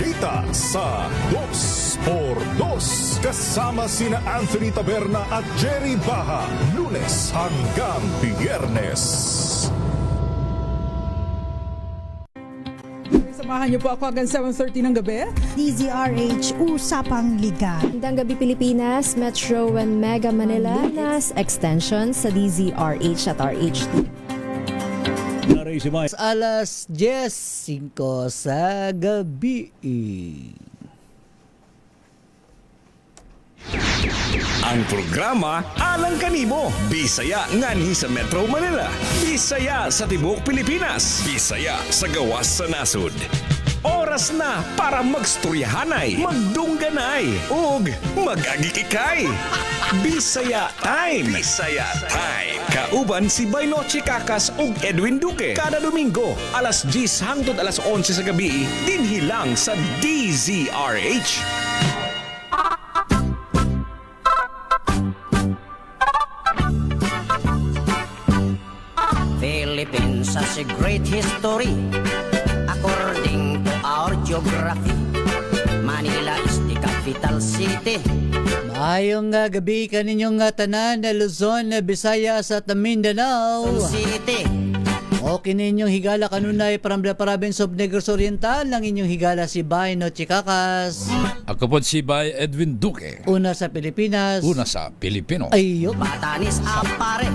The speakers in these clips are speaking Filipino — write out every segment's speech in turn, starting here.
balita sa 2x2 kasama sina Anthony Taberna at Jerry Baha, Lunes hanggang Biyernes. Samahan niyo po ako hanggang 7:30 ng gabi. DZRH Usapang Liga. Magandang gabi Pilipinas, Metro and Mega Manila, nas extension sa DZRH at RH2. Alas 10:05 sa gabi. Ang programa Alang Kanimo, Bisaya nganhi sa Metro Manila, Bisaya sa Tibuok Pilipinas, Bisaya sa gawas sa nasud. Oras na para magstoryahanay, magdungganay, ug magagikikay. Bisaya Time. Bisaya Time. Kauban si Bainoche Kakas ug Edwin Duque. Kada Domingo, alas 10 hangtod alas 11 sa gabi, dinhi lang sa DZRH. Philippines has a great history according to our geography. Manila is the capital city. Maayong gabi kaninyong tanan na Luzon, Visayas at Mindanao. City. O kininyong higala kanunay from the province of Negros Oriental, ang inyong higala si Bainoche Kakas. Ako po si Bay Edwin Duque. Una sa Pilipinas. Una sa Pilipino. Ayo. Batanes Apare.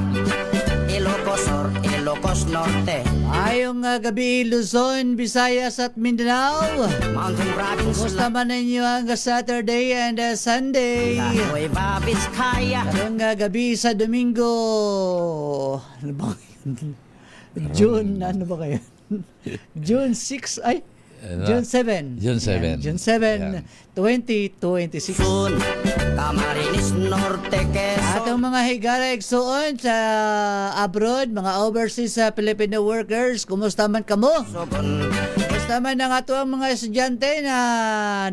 Ilocos Sur, Ilocos Norte. Ayong gabi Luzon, Visayas at Mindanao. Mountain Province. Kumusta man ninyo ang Saturday and Sunday? Nueva Vizcaya. Karong gabi sa Domingo. Ano ba yun? June, ano ba kayo? June 6, ay, June 7. June 7. Yan, June 7, Yan. 2026. Sun, Camarines Norte, At ang Quezon. mga higala igsuon sa abroad, mga overseas Filipino workers, kumusta man kamo? Sogon, Kumusta man ang ato ang mga estudyante na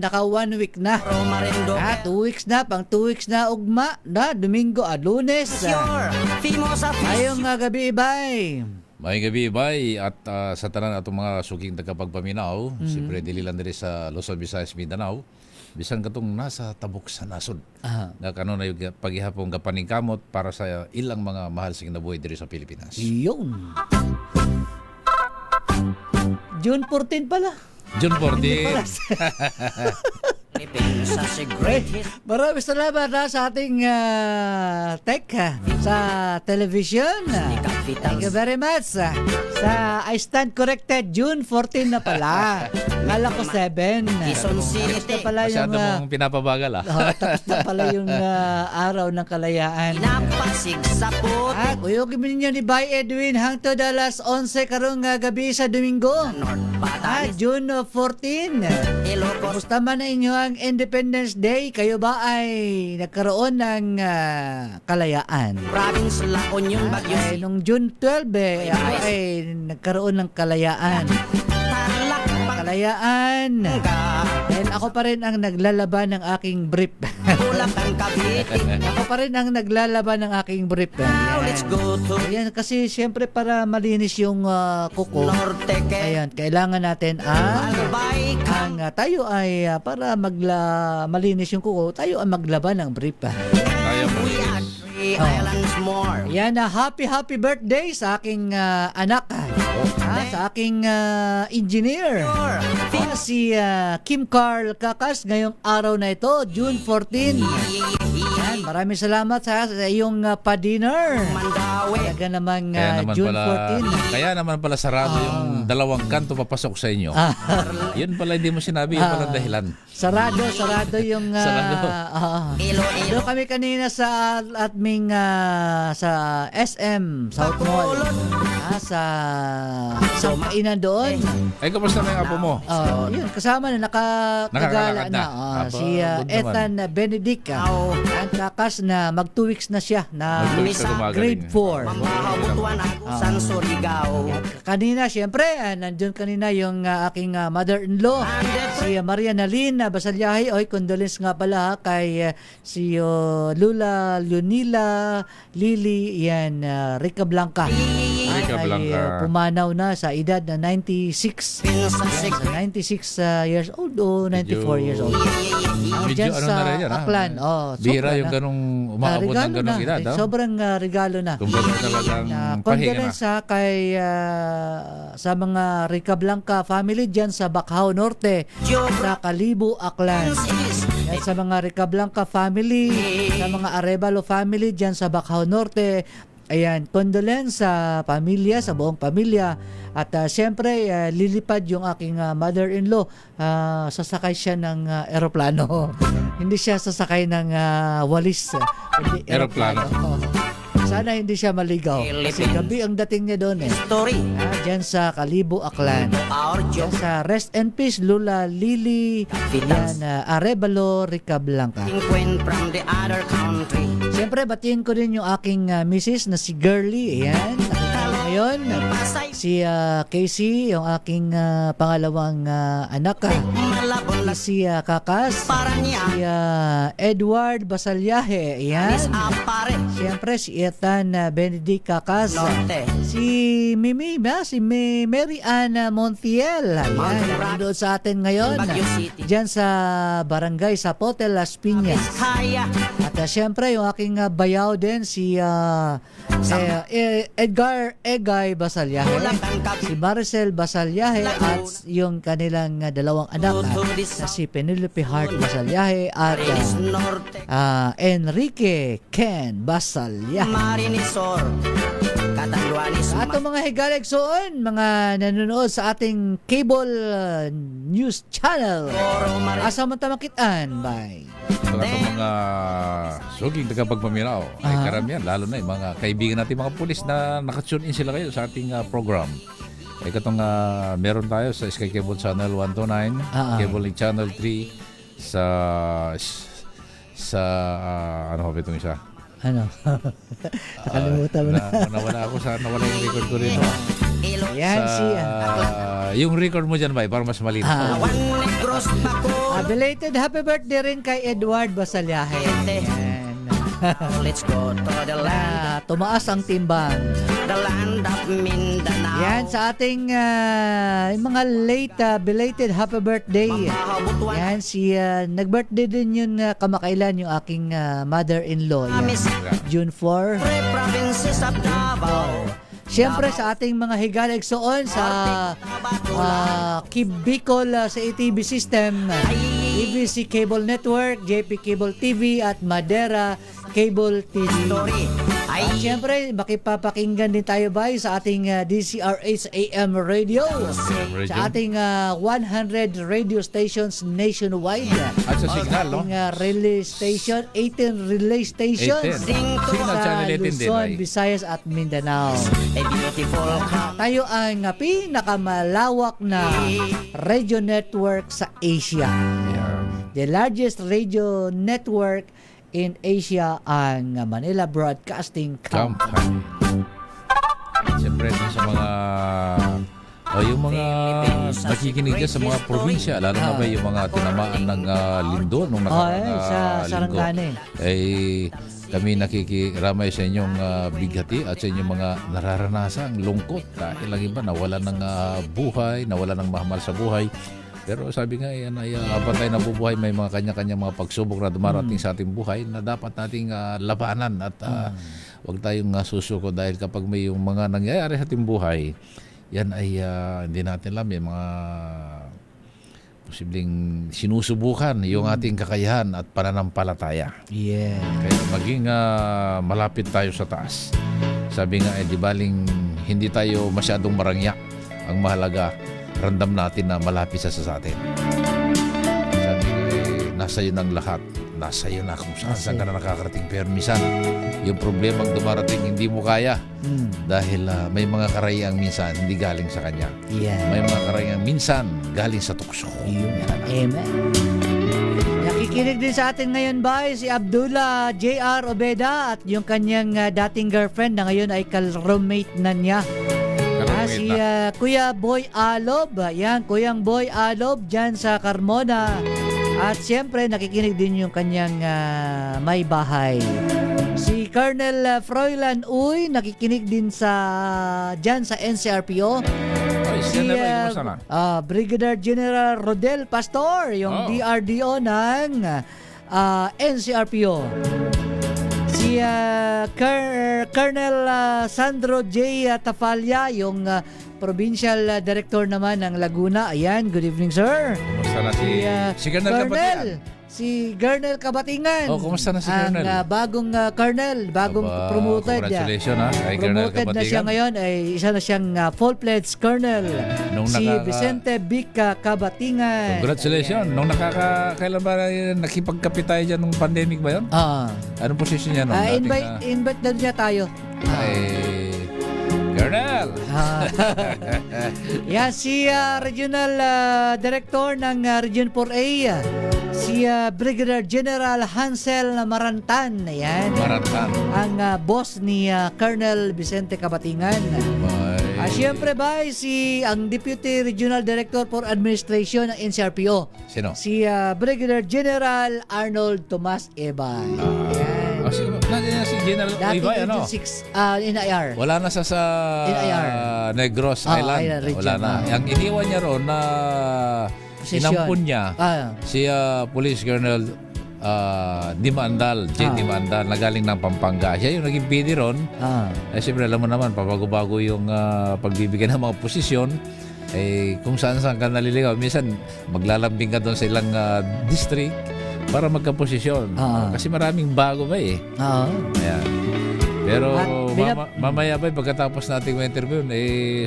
naka 1 week na? Romarindo. 2 weeks na, pang 2 weeks na ugma na, Domingo at Lunes. Sure, Fimosa Ayong gabi, bye. May gabi bay at sa tanan atong mga suking tagapagpaminaw, siyempre dili lang diri sa Luzon, Visayas, Mindanao. Bisan katong nasa tabok sa nasod. Na kanon na yung paghihapong gapaningkamot para sa ilang mga mahal sa kinabuhi diri sa Pilipinas. Yun. June 14 pala. June 14. Philippines has a great history. Maraming salamat sa ating tech sa television. Thank you very much. I stand corrected. June 14 na pala. Kala ko 7. Quezon Tapos na City. pala yung Masyado mong pinapabagal tapos na pala yung araw ng kalayaan. Napasig sa puti. At uyogin mo ninyo ni Bay Edwin hangtod alas 11 karong gabi sa Domingo. North Batanes. June 14. Ilocos. Kumusta man na inyo ang Independence Day? Kayo ba ay nagkaroon ng kalayaan? Province La Union, Baguio Ay, City. nung June 12 ako ay nagkaroon ng kalayaan. Tarlac, Kalayaan. And ako pa rin ang naglalaban ng aking brief. Bulacan, Cavite. Ako pa rin ang naglalaban ng aking brief. Now let's go to Ayan, kasi siyempre para malinis yung kuko. Norte, Ayan, kailangan natin Albay, tayo ay para malinis yung kuko, tayo ang maglaban ng brief. Kaya mo. We are 3 islands more. Ayan, happy birthday sa aking anak. Sa aking engineer. Si Kim Carl Kakas ngayong araw na ito, June 14. Ayan, maraming salamat sa iyong pa-dinner. Mandawi. Talaga namang Kaya naman June pala 14. Kaya naman pala sarado yung dalawang kanto papasok sa inyo. Yun pala hindi mo sinabi, yun pala dahilan. Sarado yung Sarado. Iloilo. doon kami kanina sa aming sa SM South Mall. Sa kainan doon. Ay, kamusta na yung apo mo? Yun, kasama na nakagala Nakakalakad na. na. Aba, Si good naman. Ethan Benedict. Ang Kakas na mag 2 weeks na siya na Mag 2 weeks na gumagaling. grade 4. Mambahabutuan ang kusan Surigao. Kanina, siyempre, nandun kanina yung aking mother-in-law, si Maria Nalin Basalyahe. Oy, condolence nga pala kay si Lula Leonila Lily, yan, Rica Blanca. Rica Ay, Blanca. pumanaw na sa edad na 96. Yan, sa 96 years old o 94 years old. Medyo Dyan ano sa na rin yan, ha? Aklan. Oh, Bihira sobra yung na. ganong umaabot ng Regalo ganong na. edad. ha? Sobrang regalo na. Kumbaga talagang pahinga na. Condolence kay sa mga Rica Blanca family dyan sa Bacau Norte, sa Kalibo, Aklan. Yan sa mga Rica Blanca family, sa mga Arevalo family dyan sa Bacau Norte. Ayan, condolence sa pamilya, sa buong pamilya. At siyempre, lilipad yung aking mother-in-law. Sasakay siya ng eroplano. Hindi siya sasakay ng walis. Hindi Eroplano. Sana hindi siya maligaw. Kasi gabi ang dating niya doon eh. Story. Diyan sa Kalibo, Aklan. Our Diyan joke. sa Rest and Peace, Lula Lily, yan, Arevalo, Rica Blanca. Queen from the other country. Siyempre, batiin ko rin yung aking misis na si Girly. Ayan, nakita ko ngayon. Si Casey, yung aking pangalawang anak. Malabon na Si Kakas. para niya. Si Edward Basalyahe. Ayan. Miss Apare. Siyempre, si Ethan Benedict Kakas. Norte. Si Mary Ann Montiel. Ayan, nandun sa atin ngayon. Baguio City. Diyan sa barangay sa Potel Las Piñas. Kaya. At siyempre, yung aking bayaw din, si Edgar Egay Basalyahe, si Maricel Basalyahe, at yung kanilang dalawang anak na si Penelope Hart Basalyahe at Rinis Norte. Enrique Ken Basalyahe. Marinisor. Katanduanis. Sa atong mga higalegsoon, mga nanonood sa ating cable news channel, asa man tamakitaan, bye. Sa atong mga suging tagapagpaminaw, ay karamihan, lalo na yung mga kaibigan natin, mga pulis na nakatune in sila kayo sa ating program. Ay katong meron tayo sa Sky Cable Channel 129, Cable Link Channel 3, sa ano ba itong isa? Ano? Nakalimutan mo na. Nawala ako sa nawala yung record ko rin. Yan si Yung record mo dyan ba, para mas malinaw. One Negros Bako. belated happy birthday rin kay Edward Basalyahe. Yan. Let's go to the land. Tumaas ang timbang. The land of Mindanao. Yan sa ating mga late belated happy birthday. Mambahabutuan. Yan si nag-birthday din yun kamakailan yung aking mother-in-law. Yan. June 4. Three provinces of Davao. Siyempre sa ating mga higalegsoon sa Bicol sa ATV system, ABC Cable Network, JP Cable TV at Madera Cable TV. Story. Ay. At siyempre, makipapakinggan din tayo ba sa ating DCRH AM radio, sa ating 100 radio stations nationwide. At sa Signal, no? Ating relay station, 18 relay stations 18. Signal sa Channel 18 din. Luzon, ay. Visayas at Mindanao. A beautiful Tayo ang pinakamalawak na radio network sa Asia. The largest radio network in Asia ang Manila Broadcasting Company. Siyempre sa mga yung mga nakikinig dyan sa mga probinsya, lalo na ba yung mga tinamaan ng lindol nung sa linggo. Sarangani. Kami nakikiramay sa inyong bighati at sa inyong mga nararanasan, lungkot. Dahil lang iba, nawala ng buhay, nawala ng mahal sa buhay. Pero sabi nga, yan ay habang tayo nabubuhay, may mga kanya-kanya mga pagsubok na dumarating sa ating buhay na dapat nating labanan at huwag tayong susuko dahil kapag may yung mga nangyayari sa ating buhay, yan ay hindi natin alam, may mga posibleng sinusubukan yung ating kakayahan at pananampalataya. Yeah. Kaya maging malapit tayo sa taas. Sabi nga, di baling hindi tayo masyadong marangya. Ang mahalaga, ramdam natin na malapit sa atin. Sabi nga, nasa iyo ng lahat. Nasa iyo na kung saan ka na nakakarating. Pero minsan, yung problemang dumarating, hindi mo kaya. Dahil may mga karayang minsan hindi galing sa kanya. Yeah. May mga karayang minsan galing sa tukso. Amen. Nakikinig din sa atin ngayon ba si Abdullah J.R. Obeda at yung kanyang dating girlfriend na ngayon ay ka-roommate na niya. Si Kuya Boy Alob, yan, Kuyang Boy Alob dyan sa Carmona. At siyempre, nakikinig din yung kanyang may bahay. Si Colonel Froilan Uy, nakikinig din dyan sa NCRPO. Si Brigadier General Rodel Pastor, yung DRDO ng NCRPO. Si Colonel Sandro J. Tafalla, yung Provincial Director naman ng Laguna. Ayan, good evening, sir. Kumusta na si Colonel Kabatingan? Si Colonel Kabatingan. Kumusta na si Colonel? Ang bagong Colonel, bagong promoted. Congratulations ha, kay Colonel Promoted Kabatingan. na siya ngayon, ay isa na siyang full-fledged Colonel. Si Vicente Bica Kabatingan. Congratulations. Nung kailan ba nakipagkapit tayo dyan nung pandemic ba yun? Anong posisyon niya nung Invite na niya tayo. Colonel! Yan, si Regional Director ng Region 4A, si Brigadier General Hansel Marantan. Ayan. Marantan. Ang boss ni Colonel Vicente Kabatingan. Siyempre ba, ang Deputy Regional Director for Administration ng NCRPO. Sino? Si Brigadier General Arnold Tomas Eba. Ayan. Si General Ibay, ano? 6, NIR. Wala na sa Negros Island. Wala na. Ang iniwan niya ron na inampun niya si Police Colonel Dimandal, Dimandal, na galing ng Pampanga. Siya yung naging PD ron. Siyempre, alam mo naman, pabago-bago yung pagbibigyan ng mga posisyon. Kung saan-saan ka naliligaw. Minsan, maglalambing ka doon sa ilang district para magkaposisyon. Kasi maraming bago ba Ayan. Pero mamaya ba, pagkatapos nating interview,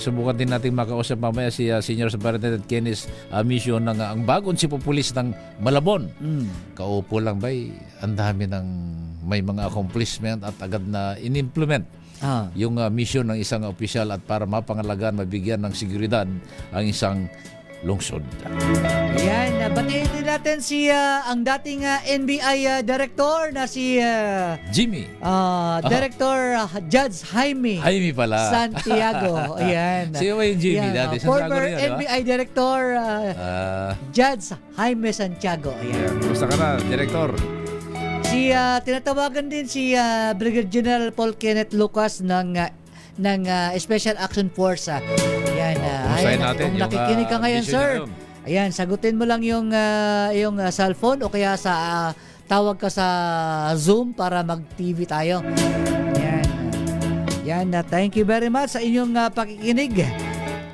subukan din natin makausap mamaya si Senior Superintendent Kenneth Mission ng ang bagong sipopulis ng Malabon. Kaupo lang ba, ang dami ng may mga accomplishment at agad na in-implement yung mission ng isang opisyal at para mapangalagaan, mabigyan ng seguridad ang isang lungsod. Yan, batiin din natin si ang dating NBI Director na si Jimmy. Director Judge Jaime pala. Santiago. Ayan. Sino ba yung Jimmy? Dati sa former Santiago rin, NBI Director Judge Jaime Santiago. Ayan. Kumusta ka na, Director? Si tinatawagan din si Brigadier General Paul Kenneth Lucas ng Special Action Force. Ayan, natin kung nakikinig ka ngayon, sir. Ayan, sagutin mo lang yung cellphone o kaya sa tawag ka sa Zoom para mag-TV tayo. Ayan. Yan, thank you very much sa inyong pakikinig.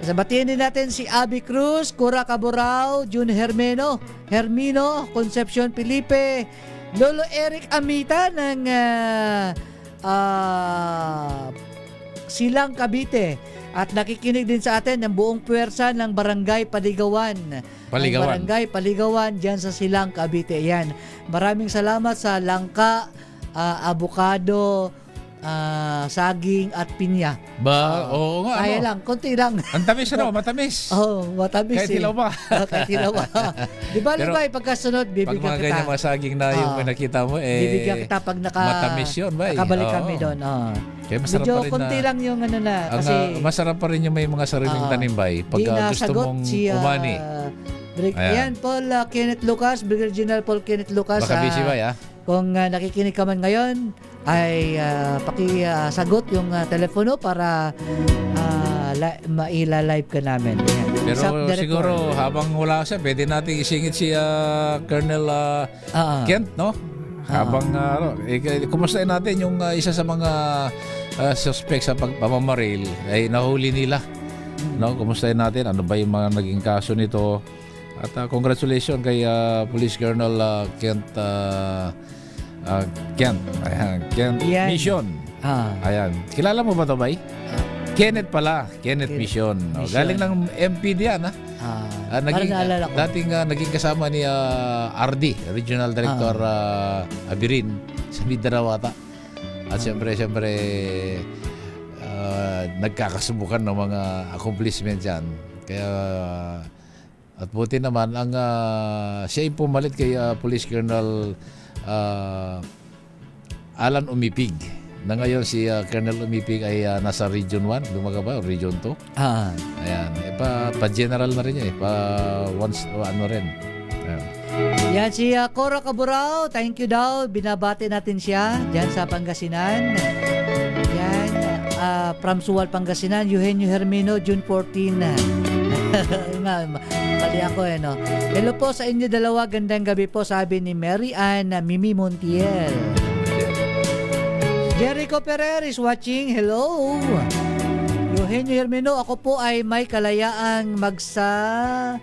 Sabatiin din natin si Abby Cruz, Cura Caborao, Jun Hermino, Concepcion Felipe, Lolo Eric Amita ng Silang Cavite. At nakikinig din sa atin ang buong puwersa ng Barangay Paligawan. Barangay Paligawan dyan sa Silang Cavite. Yan. Maraming salamat sa langka, avocado, saging at pinya. Oo nga. Kaya lang, konti lang. Ang tamis, matamis. Matamis. Kahit hilaw pa. Kahit hilaw pa. Di ba, pagkasunod, bibigyan kita. Pag mga ganyan mga saging na yung nakita mo, bibigyan kita pag matamis yun, ba? Nakabalik kami doon. Kaya masarap medyo pa rin konti lang yung kasi masarap pa rin yung may mga sariling tanim, ba? Pag gusto mong umani. Ayan, Paul Kenneth Lucas, Brigadier General Paul Kenneth Lucas. Baka busy ba, Kung nakikinig ka man ngayon, ay pakisagot yung telepono para maila-live ka namin. Ayan. Pero siguro habang wala siya, pwede natin isingit si Colonel Kent, no? Habang kumustahin natin yung isa sa mga suspect sa pagpamamaril ay nahuli nila. No, kumustahin natin ano ba yung mga naging kaso nito? At congratulations kay Police Colonel Kent Kent Mission. Ayan. Kilala mo ba 'to, bay? Kenneth pala, Kenneth Mission. Galing ng MPD yan, naging kasama ni RD, Regional Director Abirin sa Mindanao ata. At siyempre nagkakasubukan ng mga accomplishments yan. Kaya At buti naman ang siya yung pumalit kay Police Colonel Alan Umipig. Na ngayon si Colonel Umipig ay nasa Region 1, lumaga ba? Region 2? Ayan. Pa-general na rin niya once, ano rin. Ayan. Yan si Cora Caburao, thank you daw. Binabati natin siya dyan sa Pangasinan. Yan, from Suwal, Pangasinan, Eugenio Hermino, June 14. Mali ako no. Hello po sa inyo dalawa, gandang gabi po, sabi ni Mary Ann Mimi Montiel. Jericho Ferrer is watching, hello. Eugenio Hermino, ako po ay may kalayaang magsalahan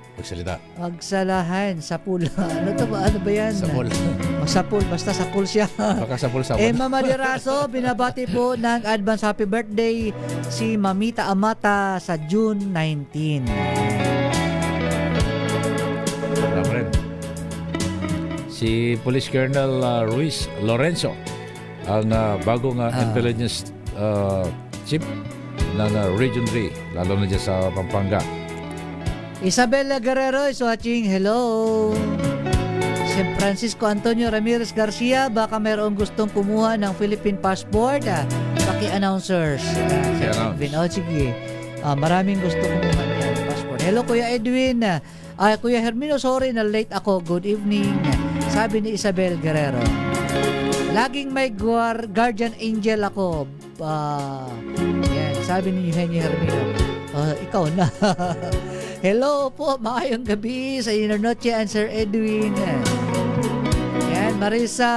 sa pool. Ano ba yan? Sa pool. Sa pool, basta sa pool siya. Baka sa pool. Mama Diraso, binabati po ng advance happy birthday si Mamita Amata sa June 19. Tama rin. Si Police Colonel Ruiz Lorenzo, ang bagong intelligence chief ng Region 3, lalo na dyan sa Pampanga. Isabella Guerrero is watching, hello. Si Francisco Antonio Ramirez Garcia, baka mayroong gustong kumuha ng Philippine passport. Paki-announcers. Sige. Maraming gusto kumuha ng passport. Hello Kuya Edwin. Kuya Hermino, sorry na late ako. Good evening. Sabi ni Isabel Guerrero. Laging may guardian angel ako. Yan, sabi ni Eugenio Hermino. Ikaw na. Hello po, maayong gabi sa Internoche and Sir Edwin. Yan, Marisa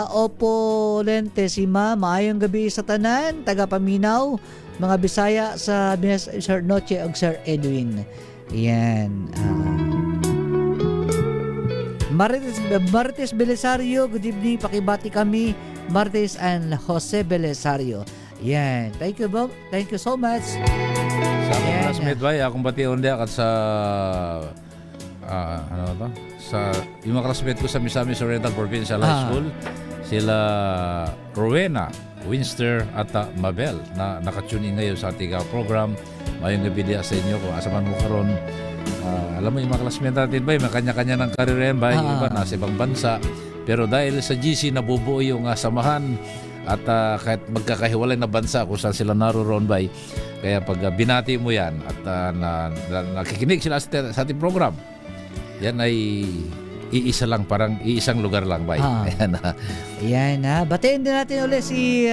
Opo Lentesima, maayong gabi sa tanan, taga Paminaw, mga Bisaya sa Sir Noche og Sir Edwin. Yan. Marites Belisario, good evening, pakibati kami, Marites and Jose Belisario. Yan. Thank you so much. Sa akong classmate ba, akong batiyon din at sa sa yung mga classmate ko sa Misamis Oriental Provincial High School, sila Rowena, Winster at Mabel na nakatune in ngayon sa ating program. Mayong gabi diya sa inyo kung asaman mo karon. Alam mo yung mga classmate natin ba, may kanya-kanya ng karir yan ba, yung iba nasa ibang bansa. Pero dahil sa GC nabubuo yung samahan at kahit magkakahiwalay na bansa kung saan sila naroon ba, kaya pag binati mo yan at nakikinig sila sa ating program, yan ay iisa lang, parang iisang lugar lang ba. Ayan batiin din natin ulit si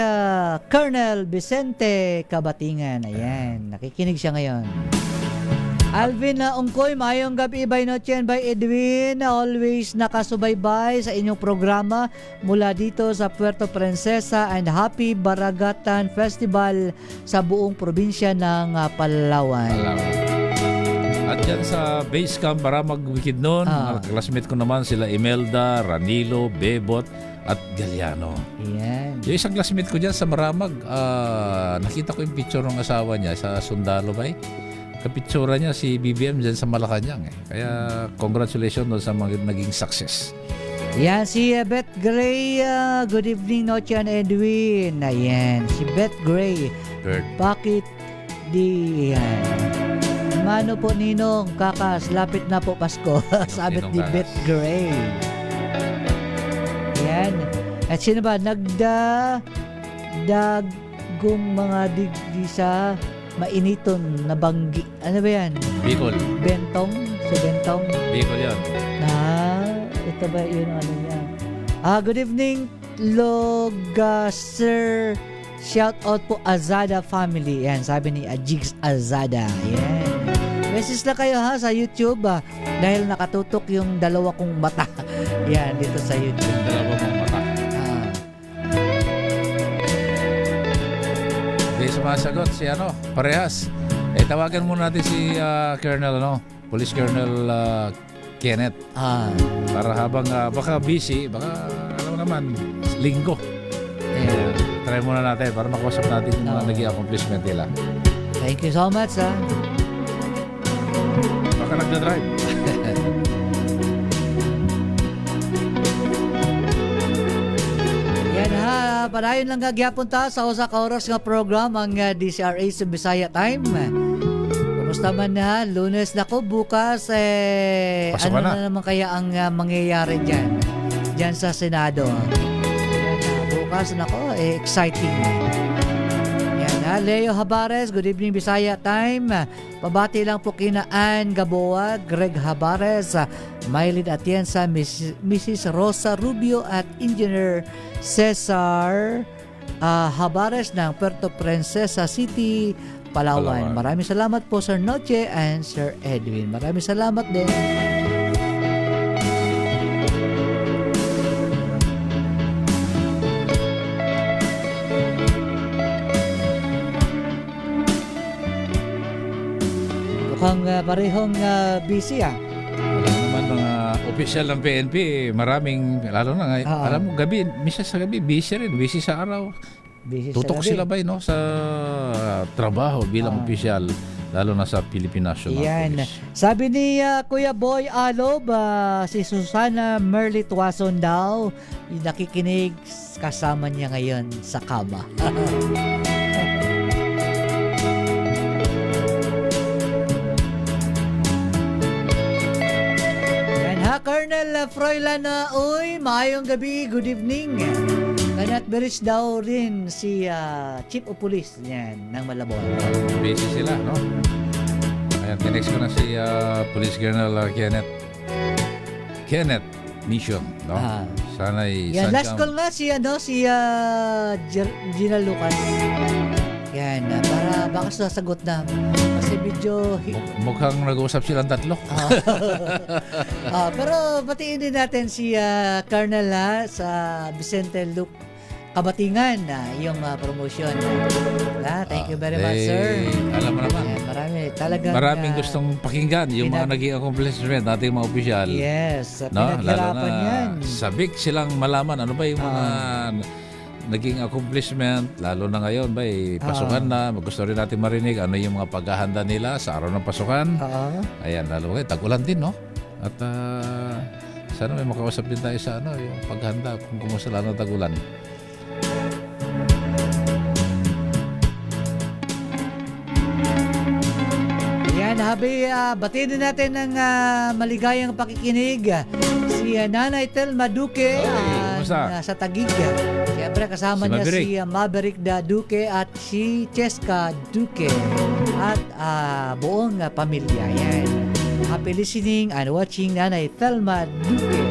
Colonel Vicente Kabatingan. Ayan, nakikinig siya ngayon. Alvin Ungkoy, mayong gabi by Noche and by Edwin, always nakasubaybay sa inyong programa mula dito sa Puerto Princesa, and happy Baragatan Festival sa buong probinsya ng Palawan. At dyan sa base camp Maramag Bukidnon, mga classmate ko naman sila Imelda, Ranilo, Bebot at Galiano. Yan. Yung isang classmate ko dyan sa Maramag, nakita ko yung picture ng asawa niya sa Sundalo ba. Kapitsura niya si BBM dyan sa Malacanang. Kaya congratulations doon sa mga naging success. Yan, si Beth Gray. Good evening, Noche and Edwin. Ayan, si Beth Gray. Bakit di yan? Mano po Ninong, kakas, lapit na po Pasko. Sabi ni Beth Gray. Yan. At sino ba? Dagong mga digdi sa mainiton na banggi. Ano ba yan? Bicol. Bentong? Si Bentong? Bicol yan. Ito ba yun ano niya? Good evening, Logaser. Shout out po Azada family. Yan, sabi ni Ajigs Azada. Yan. Message na kayo sa YouTube dahil nakatutok yung dalawa kong mata. Yan, dito sa YouTube. Dalawa mong mata. Sumasagot si parehas. Tawagan muna natin si Colonel Police Colonel Kenneth. Para habang baka busy, baka alam naman linggo. Try muna natin para makausap natin yung mga naging accomplishment nila. Thank you so much. Baka nagda-drive. Padayon lang gagyapon ta sa usa ka oras nga program ang DCRH sa Bisaya Time. Kamusta man na? Lunes na ko, bukas Pasok ano ka na. na naman kaya ang mangyayari dyan? Dyan sa Senado. Yan, bukas na ko, exciting. Yan ha, Leo Habares, good evening Bisaya time. Pabati lang po kina Ann Gaboa, Greg Habares, Mylene Atienza, Mrs. Rosa Rubio at Engineer Cesar Habares ng Puerto Princesa City, Palawan. Maraming salamat po Sir Noche and Sir Edwin. Maraming salamat din. Mukhang parehong busy Wala naman mga official ng PNP, maraming, lalo na ngayon, alam mo, gabi, misa sa gabi, busy rin, busy sa araw. Busy Tutok sa gabi. sila ba no, sa trabaho bilang opisyal, lalo na sa Philippine National Yan. Police. Sabi ni Kuya Boy Alob, si Susana Merly Tuason daw, yung nakikinig kasama niya ngayon sa kama. Yan ha, Colonel Froilan, uy, maayong gabi, good evening. Kanat Beris daw rin si Chief of Police yan, ng Malabon. Busy sila, no? Ayan, tinext ko na si Police Colonel Kenneth Mission, no? Sana'y Yan, last sadyang- call nga si Gina Lucas. Yan, para baka sasagot na. Kasi medyo... Mukhang nag-uusap silang tatlo. pero batiin din natin si Colonel sa Vicente Luke Kabatingan, yung promotion. Thank you very much, sir. Alam mo naman. Yan, talagang... Maraming gustong pakinggan yung mga naging accomplishment nating mga opisyal. Yes, No? Lalo pinaghirapan yan. na sabik silang malaman ano ba yung mga naging accomplishment, lalo na ngayon ba pasukan na, gusto rin natin marinig ano yung mga paghahanda nila sa araw ng pasukan. Ayan, lalo ngayon, tag-ulan din, no? At sana may makausap din tayo sa yung paghahanda kung kumusta lalo ng tag-ulan. Yan, habi, batiin din natin ng maligayang pakikinig si Nanay Telma Duque kumusta? sa Taguig. Siyempre kasama Si niya Maverick. si Maverick da Duque at si Cheska Duque at buong pamilya. Yan. Happy listening and watching Nanay Telma Duque.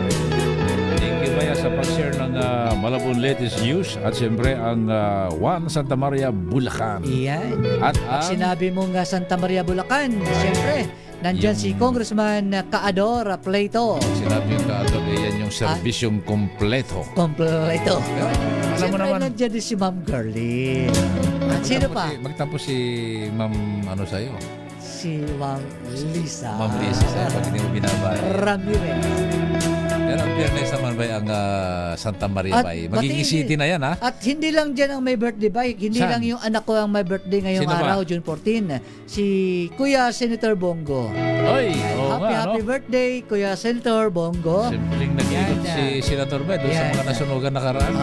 Thank you Maya sa pag-share ng Malabon latest news at siyempre ang Juan Santa Maria, Bulacan. Yan. At Pag ang sinabi mong Santa Maria, Bulacan, siyempre, nandyan si Congressman Kaador Plato. sinabi yung kaador, yan yung serbisyong kompleto. Kompleto. Alam mo naman. Nandiyan din si Ma'am Girlie. At sino pa? Magtapos si Ma'am ano sa'yo? Si Ma'am Lisa. Ma'am Lisa sa'yo pag hindi mo binabay. Ramirez. Pero ang fairness naman ba ang Santa Maria At ba? Magiging pati- city na yan ha? At hindi lang dyan ang may birthday ba? Hindi Saan? lang yung anak ko ang may birthday ngayong Sino ba? araw, June 14. Si Kuya Senator Bongo. Oy, oo nga, no? Happy birthday, Kuya Senator Bongo. Simpleng nag-iikot Yan, si Senator Ba doon sa yan, mga nasunugan nakaraan.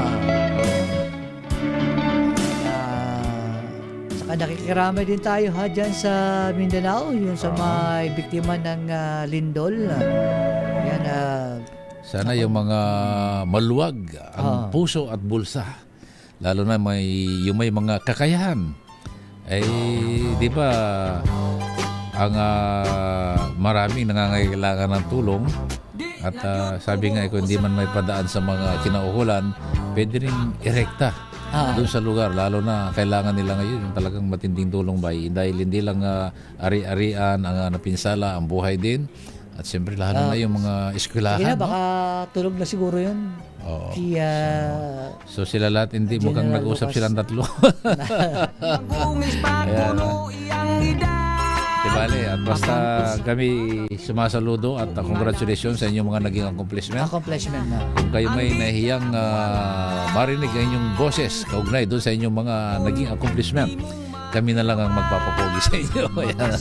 Saka nakikiramay din tayo dyan sa Mindanao, yung sa mga biktima ng lindol. Yan, Sana yung mga maluwag ang puso at bulsa. Lalo na yung may mga kakayahan. Di ba ang maraming nangangailangan ng tulong at sabi nga kung hindi man may padaan sa mga kinaukulan, pwede rin irekta doon sa lugar. Lalo na kailangan nila ngayon yung talagang matinding tulong dahil hindi lang ari-arian ang napinsala, ang buhay din. At siyempre lalo na yung mga eskwelahan. sige na, baka tulog na siguro yun. Oo. So, So sila lahat hindi General mukhang nag-usap Lucas. silang tatlo. Di bale, at basta kami sumasaludo at congratulations sa inyong mga naging accomplishment. accomplishment na. Kung kayo may nahihiyang marinig ang inyong boses kaugnay doon sa inyong mga naging accomplishment, kami na lang ang magpapapogi sa inyo. Ayan.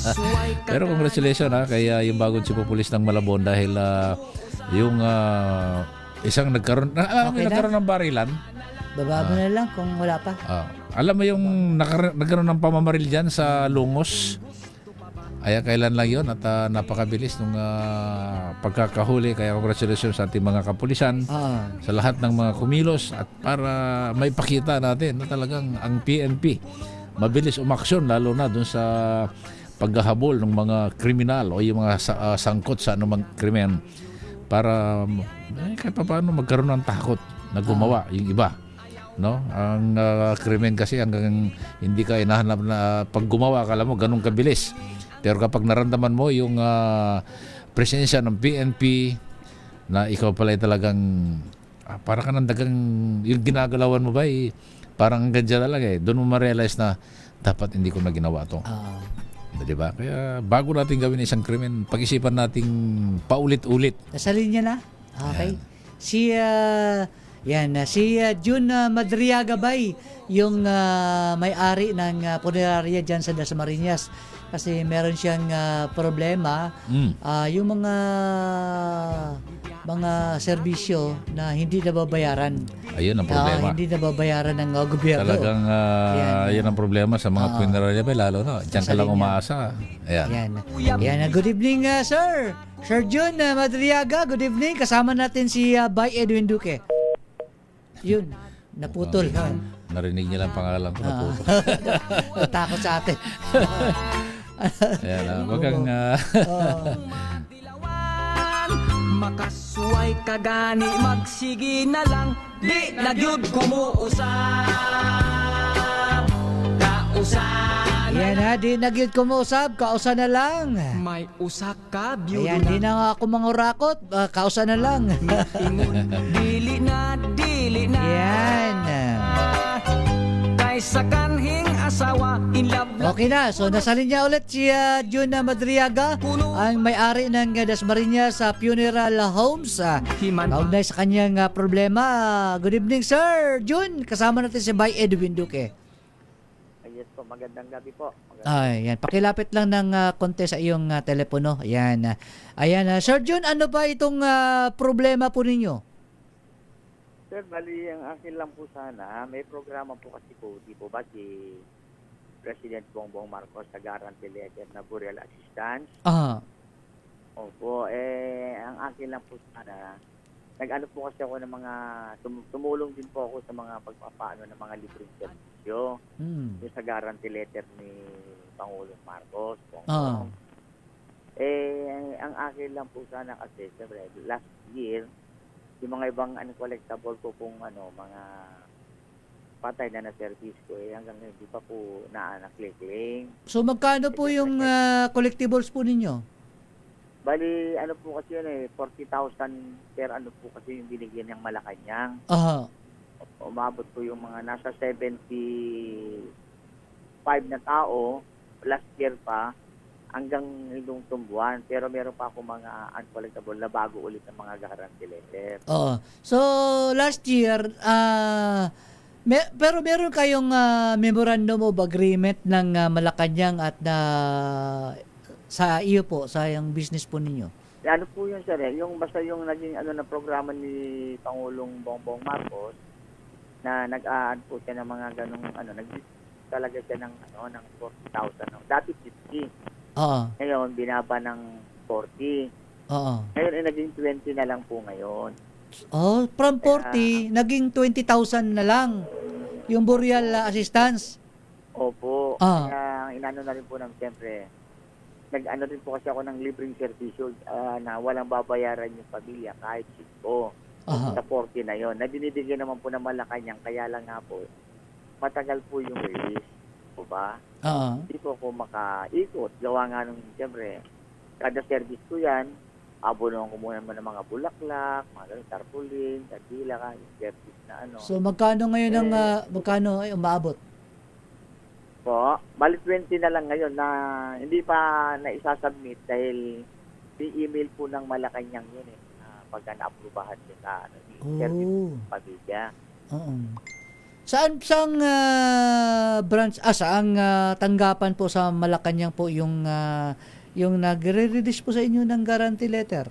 Pero congratulations kay yung bagong chief of police ng Malabon dahil yung isang nagkaroon nagkaroon ng barilan. Baba mo na lang kung wala pa. Alam mo yung nagkaroon ng pamamaril dyan sa Lungos? Ay kailan lang yon at napakabilis nung pagkakahuli. Kaya congratulations sa ating mga kapulisan, sa lahat ng mga kumilos at para may pakita natin na talagang ang PNP mabilis umaksyon lalo na dun sa paghahabol ng mga kriminal o yung mga sangkot sa anumang krimen para kahit paano magkaroon ng takot na gumawa yung iba. No? Ang krimen kasi hanggang hindi ka inahanap na pag gumawa akala mo ganun kabilis. Pero kapag naramdaman mo yung presensya ng PNP na ikaw pala ay talagang para ka ng dagang yung ginagalawan mo ba parang ganyan talaga doon mo ma-realize na dapat hindi ko na ginawa to. Diba? Kaya bago natin gawin isang krimen, pag-isipan nating paulit-ulit. Nasa linya na? Okay. Si June Madriaga Bay, yung may-ari ng punerarya dyan sa Dasmariñas. Kasi meron siyang problema, yung mga serbisyo na hindi nababayaran. Ayun ang problema. Hindi nababayaran ng gobyerno. Talagang yan ang problema sa mga punerarya ba, lalo na. Diyan ka lang umaasa. Ayan. Yan. Good evening, sir. Sir June Madriaga, good evening. Kasama natin si Bay Edwin Duque. Yun, naputol. Narinig niya lang pangalan ko, naputol. Natakot sa atin. Ayan, wag kang... Makasuway kagani magsigi na lang di nagyud kumuusap Yan ha, di nagyud kumuusap, kausa na lang. may usak ka byudo Ayan, di na nga ako mangurakot, kausa na lang. ingon dili na Yan. kaysa kanhing asawa in love na Okay na, so nasa linya ulit si June Madriaga, ang may-ari ng Dasmariñas sa Funeral Homes. Kaugnay sa kanyang problema. Good evening, Sir June. Kasama natin si Bay Edwin Duque. Yes po, magandang gabi po. Ay, yan. Pakilapit lang ng konti sa iyong telepono. Ayan. Sir June, ano ba itong problema po ninyo? Sir, bali ang akin lang po sana, may programa po kasi po, di po ba si President Bongbong Marcos sa guarantee letter na burial assistance. Opo, ang akin lang po sana, nag-ano po kasi ako ng mga, tumulong din po ako sa mga pagpapaano ng mga libreng servisyo. Yung sa guarantee letter ni Pangulong Marcos. Bongbong. Ang akin lang po sana kasi, siyempre, last year, yung mga ibang uncollectable ko pong mga patay na service ko hanggang hindi pa po na-claim. So magkano po yung collectibles po ninyo? Bali, po kasi yun 40,000 per po kasi yung binigyan ng Malacanang. Umabot po yung mga nasa 75 na tao last year pa hanggang itong tumbuhan. Pero meron pa ako mga uncollectable na bago ulit ng mga guarantee letter. So last year, pero meron kayong memorandum of agreement ng Malacanang at sa iyo po, sa yung business po ninyo? Ano po yun, sir? Yung basta yung naging na programa ni Pangulong Bongbong Marcos na nag-aan po siya ng mga ganung talaga siya ng ng 40,000. Dati 50. Ngayon binaba ng 40. Ngayon naging 20 na lang po ngayon. From 40 naging 20,000 na lang yung burial assistance. Opo. Kaya inano na rin po ng siyempre. Nag-ano rin po kasi ako ng libreng servisyo na walang babayaran yung pamilya kahit po. Sa 40 na yon. Na binibigyan naman po ng Malacanang, kaya lang nga po matagal po yung release. Po ba? Hindi po ako makaikot. Gawa nga nung siyempre kada service ko yan, abonon ko muna ng mga bulaklak, mga tarpaulin, kadila ka, yung service na So magkano ngayon magkano ay umaabot? Po, bali 20 na lang ngayon na hindi pa na-isasubmit dahil i-email po ng Malacanang yun pagka na-aprubahan yun sa service pamilya. Saan branch saang tanggapan po sa Malacanang po yung nagre-release po sa inyo ng guarantee letter?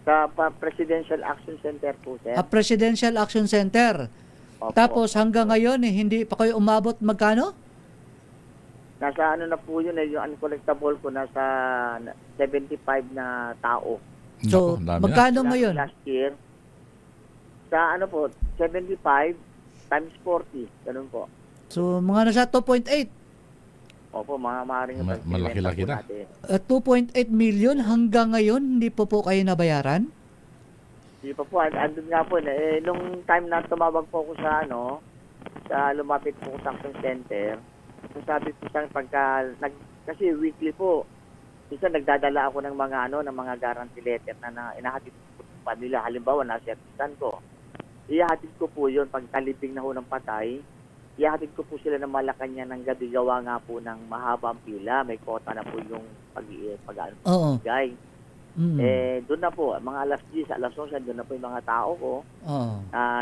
Sa Presidential Action Center po, sir. Presidential Action Center. Opo. Tapos hanggang ngayon hindi pa kayo umabot magkano? Nasa ano na po yun, yung uncollectable ko, nasa 75 na tao. So, Naku, dami na. magkano ngayon? Last year, sa ano po, 75 times 40, ganun po. So, mga nasa 2.8. Opo, mga maaaring Malaki-laki na. 2.8 million hanggang ngayon, hindi po kayo nabayaran? Hindi pa po, andun nga po. Nung time na tumawag po ako sa sa lumapit po ko sa action center, sabi po sa akin, kasi weekly po, minsan nagdadala ako ng mga ng mga guarantee letter na inahatid ko pa nila. Halimbawa, nasa assistant ko. Ihahatid ko po yun pag talibing na ho ng patay. Ihahatid ko po sila ng Malacanang ng gabi, gawa nga po ng mahabang pila. May kota na po yung Oo. pag-ibigay. Mm. Doon na po, mga alas 10, alas 11, doon na po yung mga tao ko Oo.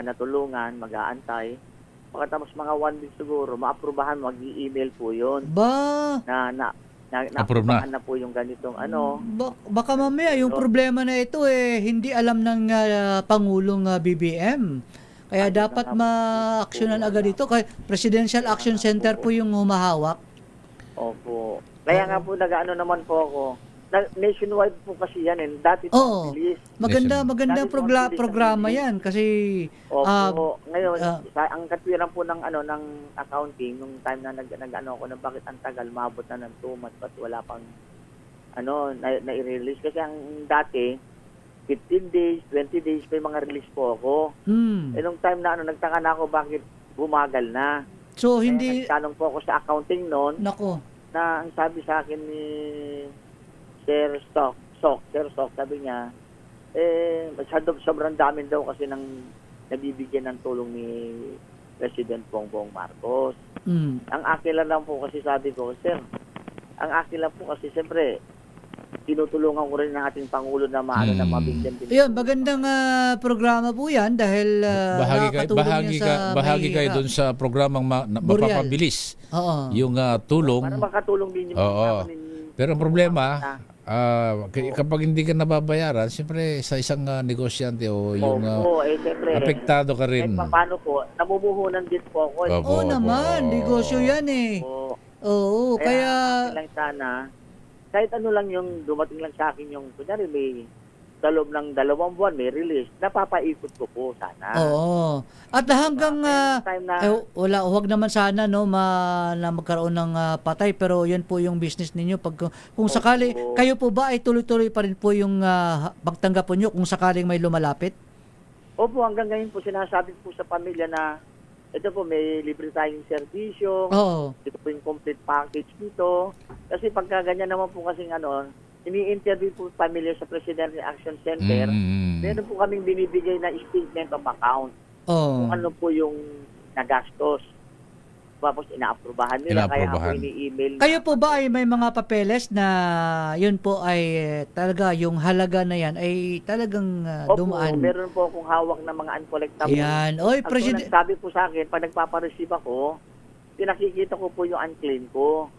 natulungan, mag-aantay. Pagkatapos mga 1 week siguro, maaprubahan, mag-i-email po yun. Ba, Approve na. Naaprubahan na po yung ganitong baka mamaya yung problema na ito hindi alam ng Pangulong BBM. Kaya dapat ma-aksyonan agad ito. Kaya Presidential Action Center po yung humahawak. Opo. Kaya nga po, naman po ako. Nationwide po kasi yan. Dati po Oo. ang bilis. Magandang Dati po ang bilis programa ng yan kasi Opo. Ngayon, ang katwiran po ng accounting nung time na nag-ano ako na bakit ang tagal, maabot na ng 2 months but wala pang na-release kasi ang dati 15 days, 20 days may mga release po ako. Nung time na nagtaka na ako bakit bumagal na. So Kaya hindi nagtanong po ako sa accounting noon nako. na ang sabi sa akin ni Sir Stock, sabi niya, sobrang dami daw kasi nabibigyan ng tulong ni President Bongbong Marcos. Ang akin lang po kasi sabi ko, Sir, ang akin lang po kasi siyempre, tinutulungan ko rin ng ating Pangulo na na mabigyan din. Ayun, magandang programa po yan dahil bahagi kayo doon sa programang mapapabilis yung tulong. Para makatulong din yung mga Pero ang problema, kapag hindi ka nababayaran, siyempre sa isang negosyante o yung apektado ka rin. Paano po, namumuhunan din po ako. Oo naman, negosyo yan Oo, kaya lang sana, kahit ano lang yung dumating lang sa akin yung, kunyari may sa loob ng 2 buwan may release, napapaikot ko po sana. Oo. At hanggang wag naman sana na magkaroon ng patay, pero yan po yung business ninyo kung sakali kayo po ba ay tuloy-tuloy pa rin po yung pagtanggap niyo kung sakaling may lumalapit? Opo, hanggang ngayon po sinasabi po sa pamilya na ito po may libre tayong serbisyo. Ito po yung complete package dito. Kasi pagka ganyan naman po kasing ini-interview po pamilya sa Presidential Action Center, meron po kaming binibigay na statement of account. Kung ano po yung nagastos. Tapos inaaprubahan nila. Kaya ako ini-email. Kayo po ba ay may mga papeles na yun po ay talaga yung halaga na yan ay talagang dumaan? Opo, meron po akong hawak na mga uncollectable. Yan. Oy, President. Sabi po sa akin, pag nagpapareceive ako, pinakikita ko po yung unclaim ko.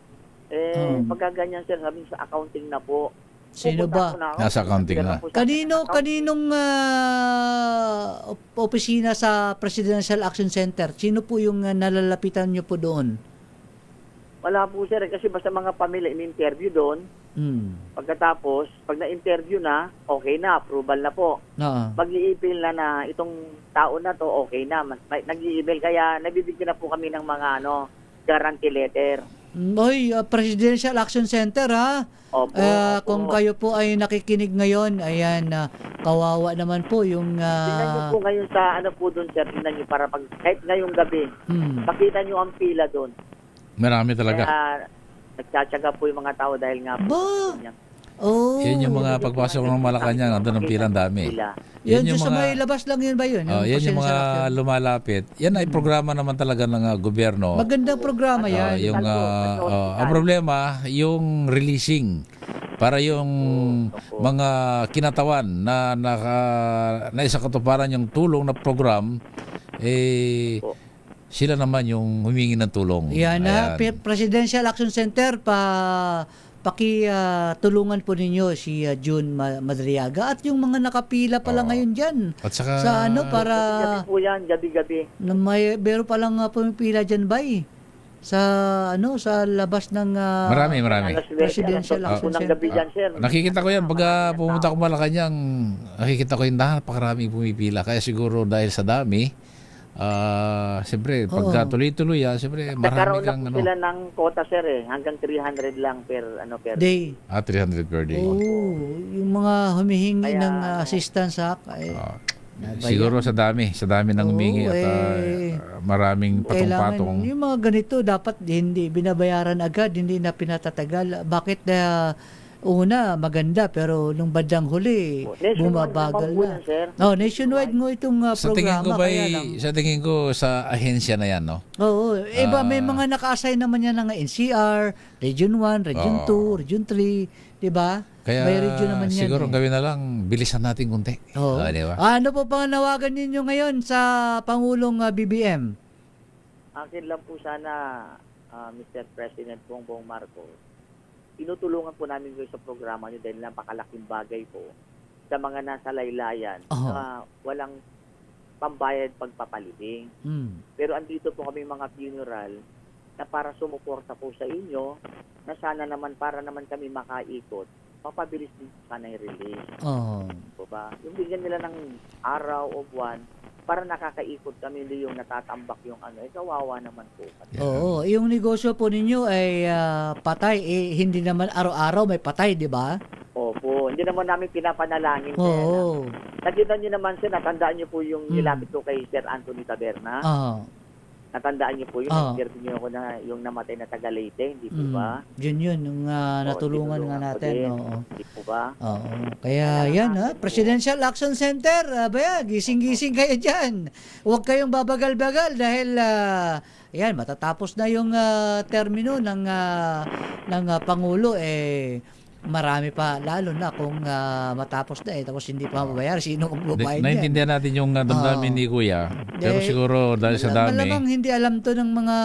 Pagkaganyan sir, sabi sa accounting na po. Sino ba? Nasa accounting na. Kaninong opisina sa Presidential Action Center? Sino po yung nalalapitan nyo po doon? Wala po sir, kasi basta mga pamilya in-interview doon. Pagkatapos, pag na-interview na, okay na, approval na po. Mag-i-email na itong tao na to, okay na. Nag-i-email, kaya nabibigyan na po kami ng mga guarantee letter. Presidential Action Center Opo. Kung kayo po ay nakikinig ngayon, ayan, kawawa naman po yung tingnan nyo po ngayon sa po doon sir, tingnan nyo para kahit ngayong gabi, pakita nyo ang pila doon. Marami talaga. Kaya nagtsatsaga po yung mga tao dahil nga po. Yan yung mga pagpasok ng Malacanang, andun ang pilang dami. Yan yung sa may labas lang yun ba yun? Yan yung mga lumalapit. Yan ay programa naman talaga ng gobyerno. Magandang programa yan. Ang problema, yung releasing. Para yung mga kinatawan na isa katuparan yung tulong na program, sila naman yung humingi ng tulong. Yan Presidential Action Center pakitulungan po ninyo si June Madriaga at yung mga nakapila pala ngayon dyan. At saka, para gabi po yan, gabi-gabi. Meron palang pumipila dyan ba sa sa labas ng Marami. Presidential Alas Action unang Center. gabi dyan, sir. Nakikita ko yan pag pumunta ko Malacanang, nakikita ko yung napakaraming pumipila. Kaya siguro dahil sa dami, siyempre, pagka tuloy-tuloy yan, siyempre, marami Nagkaroon na kang po sila ng quota, sir, hanggang 300 lang per Day. 300 per day. Oo, yung mga humihingi Kaya, ng assistance Siguro sa dami ng humingi at maraming kailangan patong-patong. yung mga ganito dapat hindi binabayaran agad, hindi na pinatatagal. Bakit una maganda pero nung bandang huli Nationwide bumabagal naman po na. yan, sir. Nationwide ngo itong Sa tingin programa ko ba kaya lang. sa tingin ko sa ahensya na yan, no? Oo, iba may mga naka-assign naman yan ng NCR, Region 1, Region 2, Region 3, 'di ba? Kaya May region naman yan. siguro gawin na lang, bilisan natin kunti. Oo. Di ba? Ano po panganawagan ninyo ngayon sa Pangulong BBM? Akin lang po sana, Mr. President Bongbong Marcos, tinutulungan po namin kayo sa programa nyo dahil napakalaking bagay po sa mga nasa laylayan na walang pambayad pagpapalibing. Pero andito po kami mga funeral na para sumuporta po sa inyo na sana naman para naman kami makaikot, mapabilis din sana yung release. Po ba? Yung bigyan nila ng araw o buwan para nakakaikot kami, hindi yung natatambak yung kawawa naman po. Oo, yung negosyo po ninyo ay patay. Hindi naman araw-araw may patay, di ba? Opo, hindi naman namin pinapanalangin. Oo. Nakita nyo naman, sir, natandaan nyo po yung nilapit ko kay Sir Anthony Taberna. Natandaan niyo po yun, nag-interview niyo ako na yung namatay na taga Leyte, hindi po ba? Yun, yung natulungan nga natin. Hindi po ba? Oo. Kaya yan, Presidential Action Center, gising-gising kayo dyan. Huwag kayong babagal-bagal dahil yan, matatapos na yung termino ng Pangulo, marami pa, lalo na kung matapos na tapos hindi pa mababayar, sino ang babayad yan? Naintindihan natin yung damdamin ni Kuya. Pero siguro dahil sa dami, malamang hindi alam to ng mga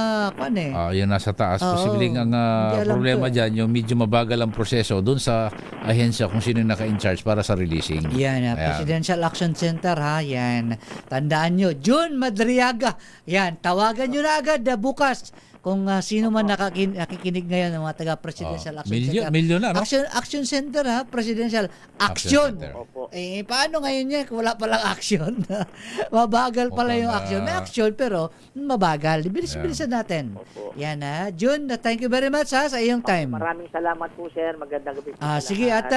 yung nasa taas, posibleng ang problema dyan, yung medyo mabagal ang proseso doon sa ahensya kung sino yung naka-in-charge para sa releasing. Yan, Presidential Action Center, yan. Tandaan nyo, June Madriaga. Yan, tawagan nyo na agad bukas. Kung sino man nakikinig ngayon ng mga taga-Presidential Action Center. Milyon na, no? Action Center, Presidential Action. Paano ngayon niya kung wala palang action? Mabagal pala yung action. May action pero mabagal. Bilis-bilisan natin. Yan June, thank you very much sa iyong time. Maraming salamat po, sir. Magandang gabi po. Sige, at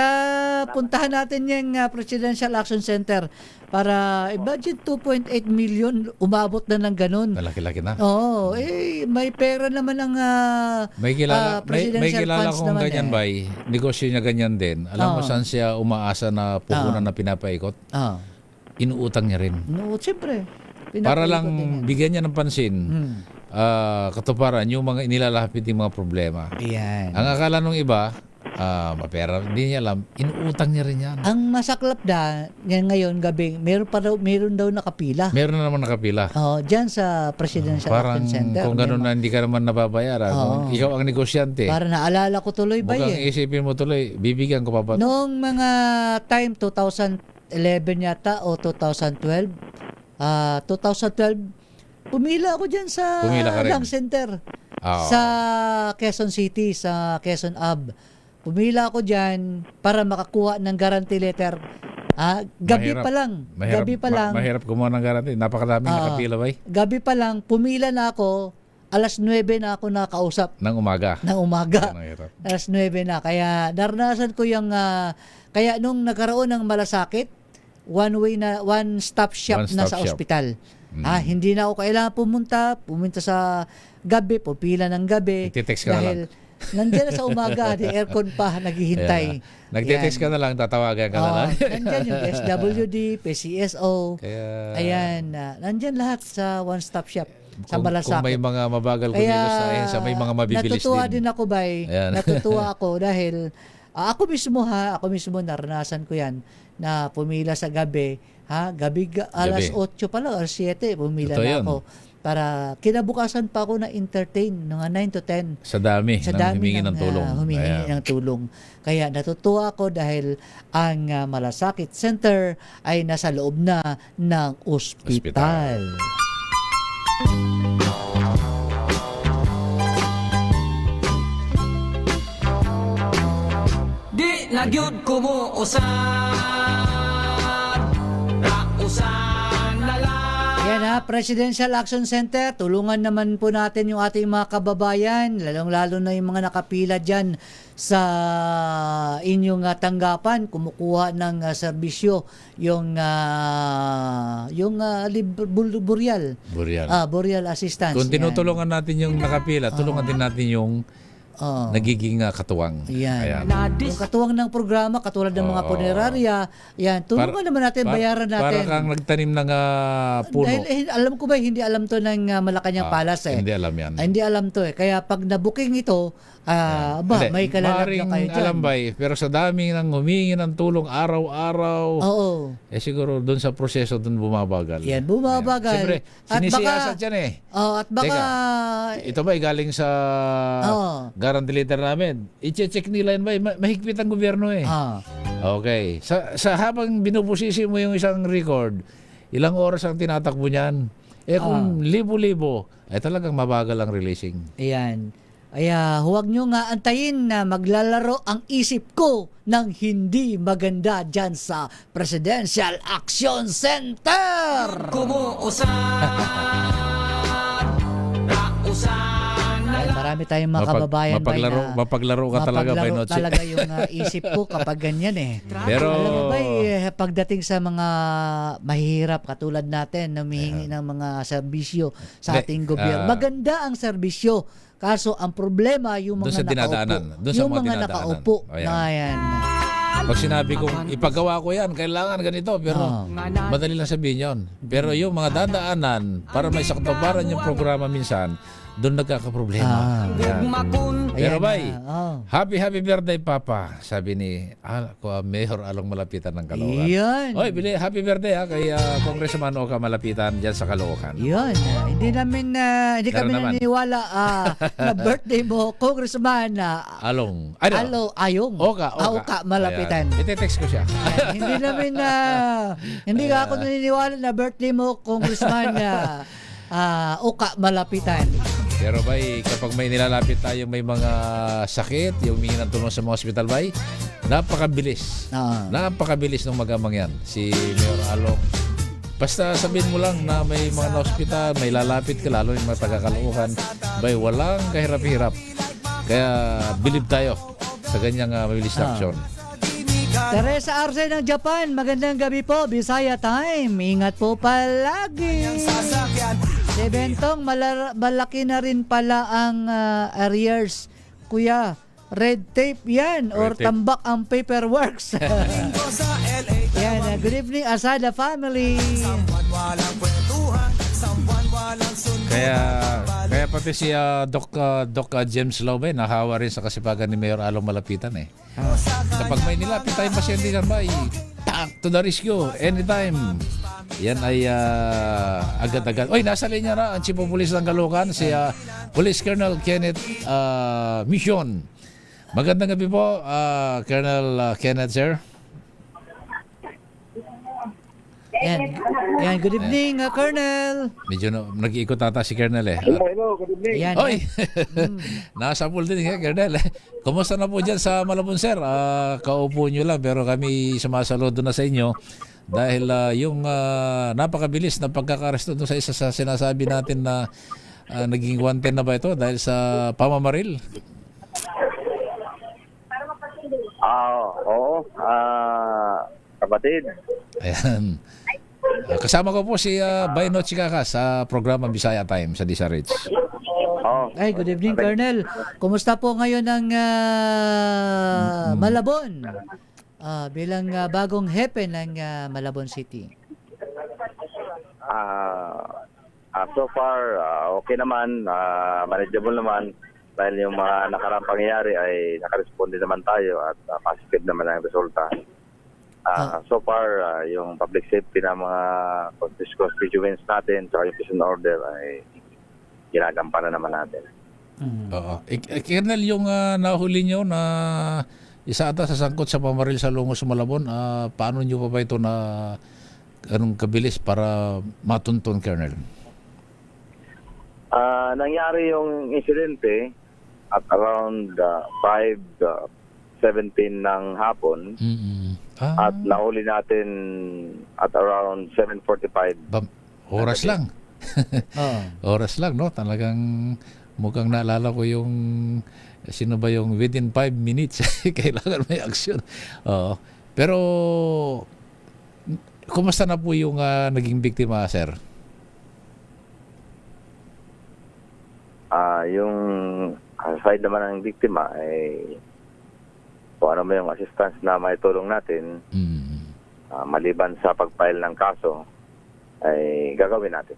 puntahan natin yung Presidential Action Center para budget 2.8 million, umabot na ng ganun. Malaki-laki na. Oo, may pera naman ang may kilala funds kung naman ganyan ba, negosyo niya ganyan din. Alam mo saan siya umaasa na puhunan na pinapaikot? Inuutang niya rin. No, siyempre. Para lang bigyan niya ng pansin. Katuparan yung mga inilalapit yung mga problema. Yan. Ang akala nung iba, mapera, hindi niya alam, inuutang niya rin yan. Ang masaklap yan ngayon gabi, meron daw nakapila. Meron na naman nakapila. Diyan sa Presidential Parang Action Center. kung gano'n na hindi ka naman nababayaran, kung ikaw ang negosyante, para naalala ko tuloy ba mukhang isipin mo tuloy, bibigyan ko pa ba? Noong mga time 2011 yata o 2012, 2012, pumila ako dyan sa Lang Center. Sa Quezon City, sa Quezon Ave. Pumila ako dyan para makakuha ng guarantee letter. Gabi pa lang. Mahirap kumuha ng guarantee. Napakaraming nakapila ba? Gabi pa lang, pumila na ako. Alas 9 na ako nakausap. Ng umaga. Alas 9 na. Kaya naranasan ko yung... kaya nung nagkaroon ng malasakit, one stop shop na sa ospital. Hindi na ako kailangan pumunta sa gabi, pupila ng gabi. Nagtitext ka dahil nandiyan na sa umaga, di aircon pa, naghihintay. Nagtitext ka na lang, tatawagan ka na lang. Nandiyan yung SWD, PCSO. Ayan, nandiyan lahat sa one-stop shop. Sa malasakit. Kung may mga mabagal kumilos sa ahensya, may mga mabibilis din. Natutuwa din ako, Bay. Natutuwa ako dahil ako mismo naranasan ko yan na pumila sa gabi. Alas 8 pa lang, alas 7, pumila na ako. Para kinabukasan pa ako na entertain mga 9 to 10. Sa dami humingi ng tulong. Humingi ng tulong. Kaya natutuwa ako dahil ang Malasakit Center ay nasa loob na ng ospital. nagyud kumuusad rausan na lang. Yan Presidential Action Center, tulungan naman po natin yung ating mga kababayan, lalong-lalo na yung mga nakapila dyan sa inyong tanggapan, kumukuha ng serbisyo, yung Boreal. Boreal Assistance. Kung tinutulungan natin yung nakapila, tulungan din natin yung nagiging katuwang. Yan. Yung katuwang ng programa, katulad ng mga punerarya, yan, tulungan naman natin, bayaran natin. Para kang nagtanim ng puno. Dahil alam ko ba, hindi alam to ng Malacanang Palace. Hindi alam yan. Hindi alam to Kaya pag nabuking ito, may kalalagyan kayo dyan. Alam ba pero sa dami ng humingi ng tulong araw-araw, siguro doon sa proseso doon bumabagal. Yan, bumabagal. Siyempre, sinisiyasat yan At baka... Teka, ito ba galing sa guarantee letter namin? I-check nila yan ba? Mahigpit ang gobyerno Okay. Sa habang binubusisi mo yung isang record, ilang oras ang tinatakbo niyan? Kung libo-libo, talagang mabagal ang releasing. Ayan. Huwag nyo nga antayin na maglalaro ang isip ko ng hindi maganda dyan sa Presidential Action Center! Marami tayong mga kababayan mapaglaro ka talaga, mapaglaro talaga yung isip ko kapag ganyan Pero alam mo ba pagdating sa mga mahihirap katulad natin na humihingi ng mga serbisyo sa ating gobyerno, maganda ang serbisyo. Kaso ang problema yung mga nakaupo. Yung mga nakaupo. Ayan. Pag sinabi kong ipagawa ko yan, kailangan ganito, pero madali lang sabihin yun. Pero yung mga dadaanan para may saktuparan yung programa minsan, doon nagkakaproblema. Pero bay, happy birthday Papa, sabi ni Mayor Along Malapitan ng Caloocan. Yan. Oy, happy birthday kay Congressman Oka Malapitan dyan sa Caloocan. Yan. Hindi kami naniniwala na birthday mo, Congressman Ayong. Oka Malapitan. Ite-text ko siya. Hindi ka ako naniniwala na birthday mo, Congressman Oka Malapitan. Pero bay, kapag may nilalapit tayo may mga sakit, yung humingi ng tulong sa mga hospital bay, napakabilis. Napakabilis ng magamang yan. Si Mayor Along. Basta sabihin mo lang na may mga na-hospital, may lalapit ka, lalo yung mga taga-Caloocan, bay, walang kahirap-hirap. Kaya believe tayo sa ganyang mabilis na aksyon. Teresa Arce ng Japan, magandang gabi po, Bisaya Time. Ingat po palagi. Si Bentong, malaki na rin pala ang arrears. Kuya, red tape yan or tambak ang paperworks. Yan, good evening Asada family. Kaya pati si Doc James Laubay nahawa rin sa kasipagan ni Mayor Along Malapitan Kapag may nilapit tayong pasyente dyan ba, to the rescue anytime. Yan ay agad-agad. Oy, nasa linya na ang Chief of Police ng Caloocan, si Police Colonel Kenneth Mission. Magandang gabi po, Colonel Kenneth, sir. Yan, good evening, Colonel. Medyo nag-iikot ata si Colonel Hello, good evening. Yan. Oy! Nasa pool din Colonel. Kumusta na po dyan sa Malabon, sir? Kaupo nyo lang, pero kami sumasaludo na sa inyo dahil yung napakabilis na pagkakaresto doon sa isa sa sinasabi natin na naging wanted na ba ito dahil sa pamamaril? Oo. Kapatid. Ayan. Kasama ko po si Baino Chikaka sa programa Bisaya Time sa DZRH. Ay, good evening, Colonel. Kumusta po ngayon ang Malabon? Bilang bagong hepe ng Malabon City. So far, okay naman. Manageable naman. Dahil yung mga nakaraang pangyayari ay nakaresponde naman tayo at positive naman ang resulta. So far, yung public safety na mga constituents natin sa yung prison order ay ginagampanan naman natin. Oo. Colonel, yung nahuli nyo na isa ata sa sangkot sa pamaril sa Lungos sa Malabon, paano nyo pa ba ito na anong kabilis para matuntun, Colonel? Nangyari yung insidente at around 5:17 17 ng hapon at nahuli natin at around 7:45. Oras lang. Oras lang, no? Talagang mukhang naalala ko yung sino ba yung within 5 minutes kailangan may action. Oo. Pero kumusta na po yung naging biktima, sir? Yung side naman ng biktima ay kung ano may yung assistance na may tulong natin maliban sa pag-file ng kaso ay gagawin natin.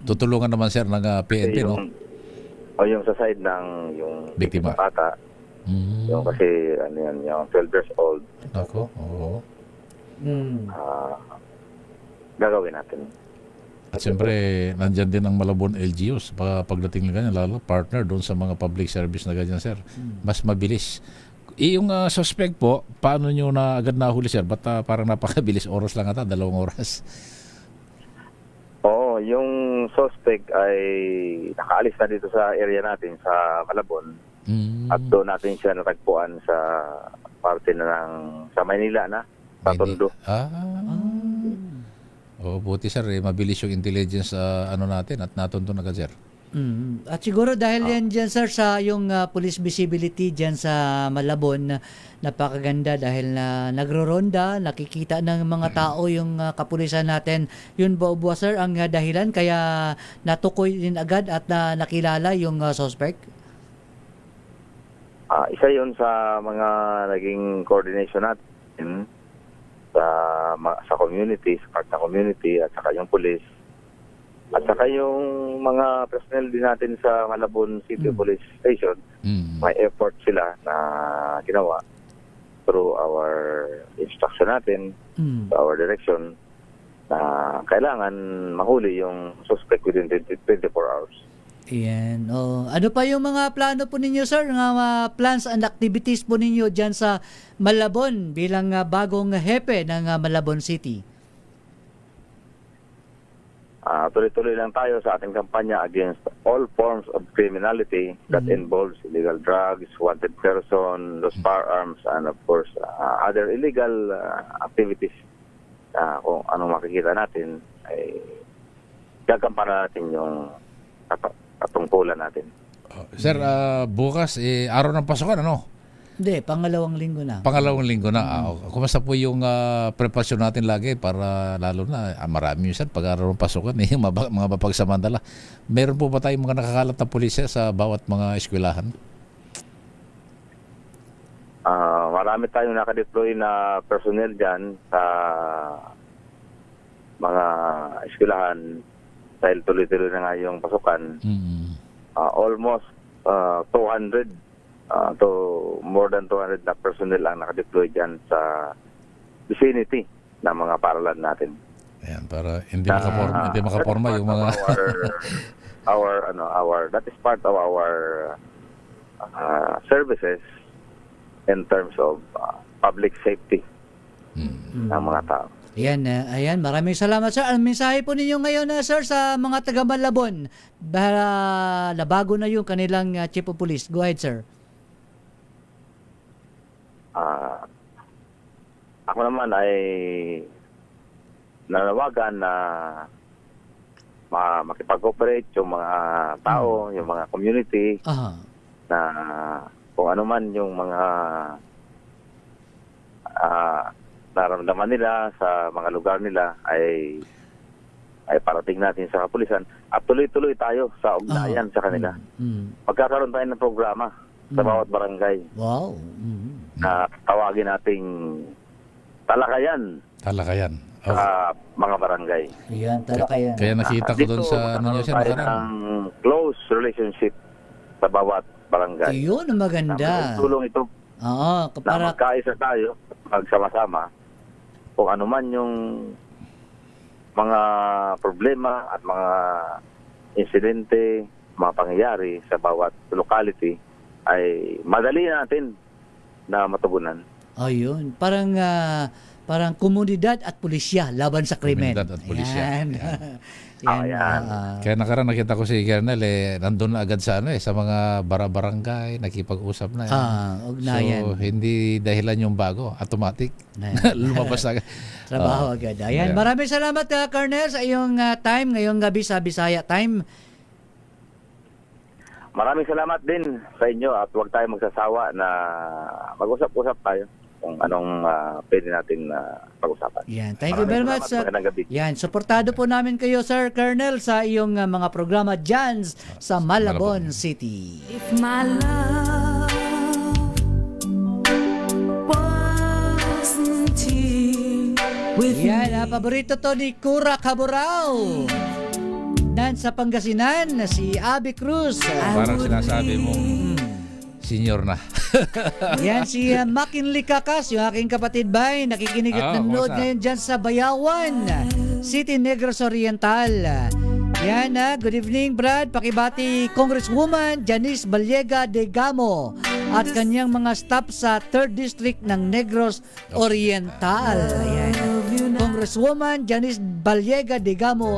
Tutulungan naman, sir, ng PNP, no? O yung sa side ng yung Biktima. bata. Yung kasi ano yan, yung 12 years old. Ako, oo. Gagawin natin. At siyempre, nandyan din ang Malabon LGUs. Pagdating ng ganyan, lalo partner doon sa mga public service na ganyan, sir. Mas mabilis. Yung suspect po, paano nyo na agad nahuli, sir? Ba't parang napakabilis? Oras lang ata, 2 oras. Oo, yung suspect ay nakaalis na dito sa area natin sa Malabon. At doon natin siya natagpuan sa parte na sa Maynila na, sa Tondo. Buti, sir, mabilis yung intelligence natin at natuntun agad, sir. At siguro dahil yan dyan, sir, sa yung police visibility dyan sa Malabon, napakaganda dahil nagro-ronda, nakikita ng mga tao yung kapulisan natin. Yun ba, sir, ang dahilan kaya natukoy din agad at nakilala yung suspect? Isa yun sa mga naging coordination natin sa community, sa part ng community at saka yung police. At saka yung mga personnel din natin sa Malabon City Police Station, may effort sila na ginawa through our instruction natin, our direction, na kailangan mahuli yung suspect within 24 hours. Ayan. Ano pa yung mga plano po ninyo, sir? Mga plans and activities po ninyo dyan sa Malabon bilang bagong hepe ng Malabon City? Tuloy-tuloy lang tayo sa ating kampanya against all forms of criminality that involves illegal drugs, wanted person, lost firearms, and of course, other illegal activities. Kung anong makikita natin, ay gagampanan natin yung katungkulan natin. Sir, bukas, araw ng pasukan, ano? Hindi, pangalawang linggo na. Pangalawang linggo na. Kumusta po yung preparasyon natin lagi para lalo na, marami yun, sir, pag araw ng pasukan, yung mga mapagsamantala. Meron po ba tayong mga nakakalat na pulisya sa bawat mga eskwelahan? Marami tayong nakadeploy na personnel dyan sa mga eskwelahan dahil tuloy-tuloy na nga yung pasukan. Almost 200 to more than 200 na personnel ang nakadeploy dyan sa vicinity ng mga paralan natin. Ayan, para hindi makaporma yung mga that is part of our services in terms of public safety ng mga tao. Ayan, maraming salamat, sir. Ang mensahe po ninyo ngayon, sir, sa mga taga Malabon para nabago na yung kanilang chief of police. Go ahead, sir. Ako naman ay nanawagan na makipag-cooperate yung mga tao, yung mga community, na kung ano man yung mga nararamdaman nila sa mga lugar nila ay parating natin sa kapulisan at tuloy-tuloy tayo sa ugnayan sa kanila. Magkakaroon tayo ng programa sa bawat barangay. Wow. Na tawagin nating talakayan. Sa mga barangay. Yan, talakayan. Kaya nakita ko doon sa ano niya siya nakaraan. Close relationship sa bawat barangay. Yun ang maganda. Tulong ito. Oo, na magkaisa tayo, magsama-sama, kung ano man yung mga problema at mga insidente, mga pangyayari sa bawat locality, ay madali natin na matugunan. Ayun, parang komunidad at pulisya laban sa krimen. Komunidad at pulisya. Ayan. Ayan. Kaya nakaraan nakita ko si Kernel, nandun na agad sa sa mga barangay, nakipag-usap na. Ugnayan. So, hindi dahilan yung bago, automatic. Lumabas na agad. Trabaho agad. Ayan. Yeah. Maraming salamat, Colonel, sa iyong time ngayong gabi sa Bisaya Time. Maraming salamat din sa inyo at huwag tayo magsasawa na mag-usap-usap tayo kung anong pwede natin pag-usapan. Yan. Thank you very much. Magandang gabi. Yan. Suportado po namin kayo, Sir Colonel, sa iyong mga programa dyan sa Malabon City. If my love wasn't here with Yan. Paborito to ni Kura Caburao. Dan sa Pangasinan, si Abby Cruz. Parang sinasabi mong senior na. Yan si Makinli Kakas, yung aking kapatid bay, nakikinig at nanonood ngayon dyan sa Bayawan City, Negros Oriental. Yan good evening Brad, pakibati Congresswoman Janice Ballega de Gamo at kanyang mga staff sa 3rd District ng Negros Oriental. Yan. Congresswoman Janice Ballega de Gamo,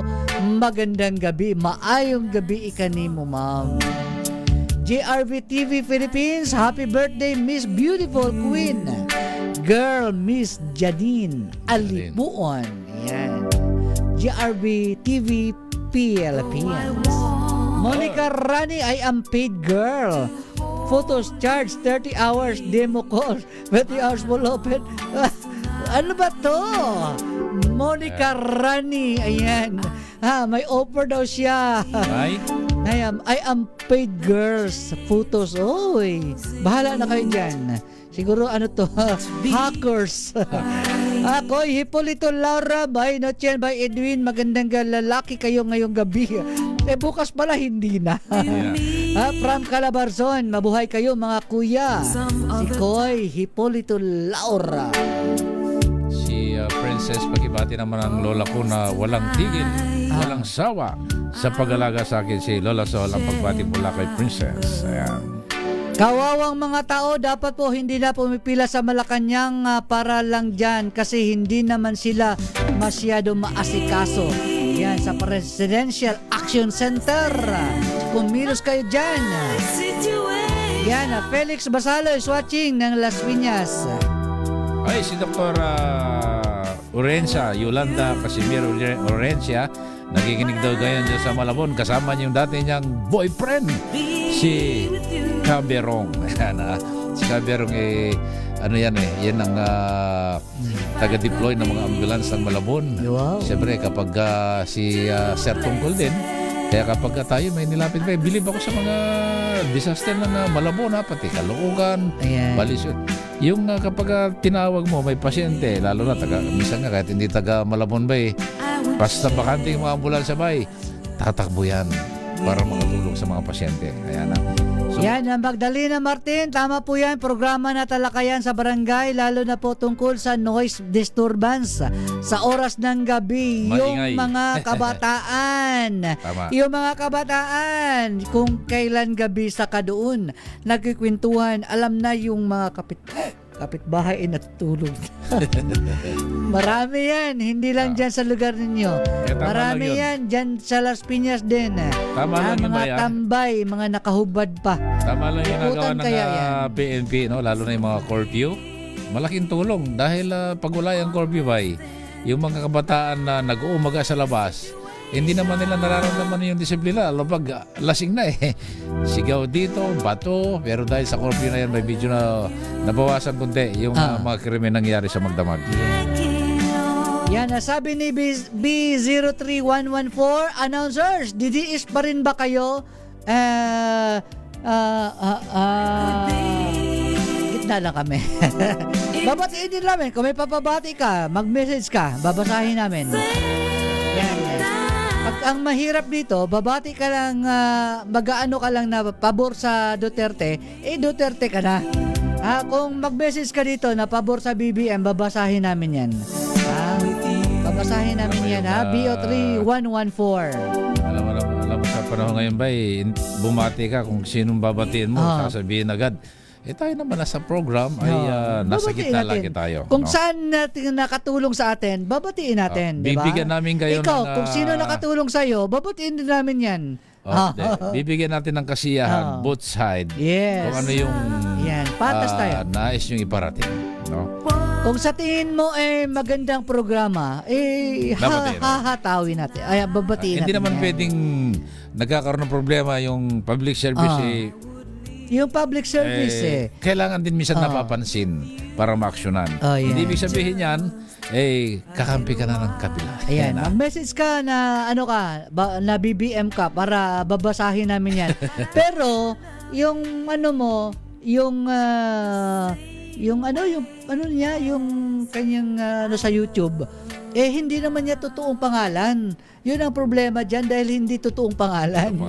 magandang gabi, maayong gabi ikanimo ma'am. JRV TV Philippines, happy birthday Miss Beautiful Queen Girl Miss Janine Alibuon. Ayan. JRV TV Philippines. Monica Rani, I am paid girl. Photos charge 30 hours, demo calls 20 hours full open. Ano ba to? Monica Rani, ayan. May offer daw siya. I am paid girls photos. Oy, bahala na kayo dyan. Siguro hackers. Ako, Hipolito Laura, by Notchen, by Edwin, magandang lalaki kayo ngayong gabi. Bukas pala hindi na. From Calabarzon, mabuhay kayo mga kuya. Si Koy, Hipolito Laura. Si Princess, pakibati naman ang lola ko na walang tigil, walang sawa sa pag-alaga sa akin. Si Lola Sol ang pagbati mula kay Princess. Ayan. Kawawang mga tao, dapat po hindi na pumipila sa Malacanang para lang dyan kasi hindi naman sila masyado maasikaso. Yan, sa Presidential Action Center. Kumilos kayo dyan. Yan, Felix Basalo is watching ng Las Piñas. Ay, si Dr. Orencia, Yolanda Casimiro Orencia, nakikinig daw ngayon dyan sa Malabon. Kasama niya yung dati niyang boyfriend, si Caberong. Si Caberong yan ang taga-deploy ng mga ambulance ng Malabon. Wow. Siyempre, kapag si Sir Tungkol din, kaya kapag tayo may nilapit pa, bilib ako sa mga disaster ng Malabon, pati Caloocan, Balisyon. Yung kapag tinawag mo, may pasyente, lalo na minsan nga kahit hindi taga Malabon ba basta bakante yung mga ambulansya ba tatakbo yan para makatulong sa mga pasyente. Ayan na. So, yan, Magdalena Martin, tama po yan, programa na talakayan sa barangay, lalo na po tungkol sa noise disturbance sa oras ng gabi. Maingay. Yung mga kabataan, yung mga kabataan, kung kailan gabi sa kadoon, nagkikwentuhan, alam na yung mga kapitbahay ay natutulog. Marami yan, hindi lang dyan sa lugar ninyo. Marami yan dyan sa Las Piñas din. Tama lang mga tambay, mga nakahubad pa. Tama lang yung nagawa ng kaya PNP, lalo na yung mga curfew. Malaking tulong dahil pag wala yung curfew yung mga kabataan na nag-uumaga sa labas, hindi naman nila nararamdaman yung disiplina. Lalo pag lasing na sigaw dito, bato, pero dahil sa curfew na yan, may video na nabawasan kunti yung mga krimen nangyari sa Magdamag. Yan, sabi ni B03114, announcers, didiis pa rin ba kayo? Gitna lang kami. Babatiin din namin. Kung may papabati ka, mag-message ka, babasahin namin. Yan. Pag ang mahirap dito, babati ka lang, mag-aano ka lang na pabor sa Duterte, Duterte ka na. Kung mag-message ka dito na pabor sa BBM, babasahin namin yan. Babasahin namin yan, BO3114. Alam mo sa panahon ngayon bumati ka kung sinong babatiin mo, sasabihin agad. tayo naman nasa program ay nasa Babatiin gitna natin. lagi tayo. Kung no? saan natin nakatulong sa atin, babatiin natin, di ba? Bibigyan namin kayo Ikaw, ng, kung sino nakatulong sa'yo, babatiin din namin yan. Bibigyan natin ng kasiyahan, both side. Yes. Kung ano yung Yan, patas tayo. nais yung iparating. No? Kung sa tingin mo magandang programa, Babatiin. hahatawin natin. Ay, babatiin Hindi natin naman yan. pwedeng nagkakaroon ng problema yung public service Yung public service kailangan din minsan napapansin para maaksyonan. Yan. Hindi ibig sabihin yan, kakampi ka na ng kabila. Ayan, mag-message ka na na BBM ka para babasahin namin yan. Pero yung yung kanyang sa YouTube, hindi naman niya totoong pangalan. Yun ang problema diyan dahil hindi totoong pangalan.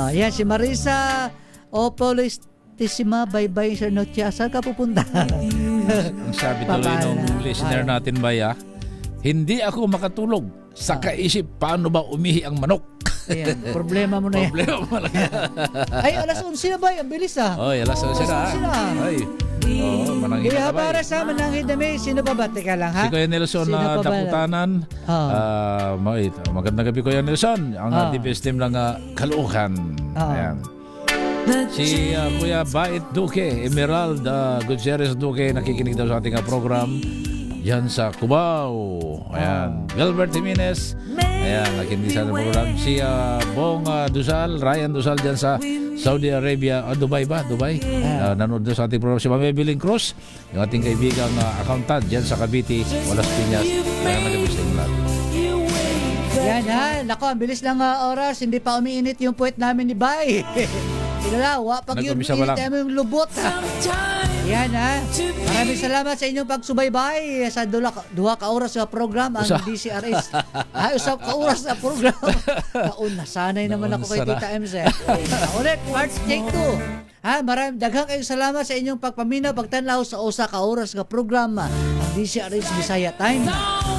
Yan si Marisa Opolistissima, bye-bye Sir Notia. Saan ka pupunta? Ang sabi tuloy ng listener natin, Baya, hindi ako makatulog sa kaisip paano ba umihi ang manok. Ayan, problema mo na yan. Problema mo lang yan. Ay, alas 11 na ba? Ang bilis Oy, alas 11 na. Ay. Manangin Kaya na ba? para sa Manangin na may, sino pa ba? Teka lang, ha? Si Kuya Nelson Sino na pa ba? Daputanan. Magandang gabi, Kuya Nelson. Ang DPS team ng Caloocan. Ayan. Si Kuya Bait Duque, Emerald Gutierrez Duque, nakikinig daw sa ating program yan sa Cubao. Ayan. Gilbert Jimenez, ayan, nakikinig sa ating program. Si Bong Dusal, Ryan Dusal dyan sa Saudi Arabia, Dubai ba? Dubai. Nanood daw sa ating program. Si Mame Biling Cruz, yung ating kaibigang accountant dyan sa Cavite, Walas Piñas. Ayan, nagabis ng lahat. Yan ha, nako, ang bilis lang oras, hindi pa umiinit yung puwet namin ni Bay. Ilalawa, pag yun Nag-umisa pa lang. init mo yung lubot. Yan ha, maraming salamat sa inyong pagsubaybay sa duha ka oras sa program ang DCRS. Usap ka oras sa program. Nasanay naman ako kay Tita MC. Ulit, part take 2. Maraming daghang kayong salamat sa inyong pagpaminaw, pagtanlaw sa usa ka oras nga programa ang DCRH Bisaya Time.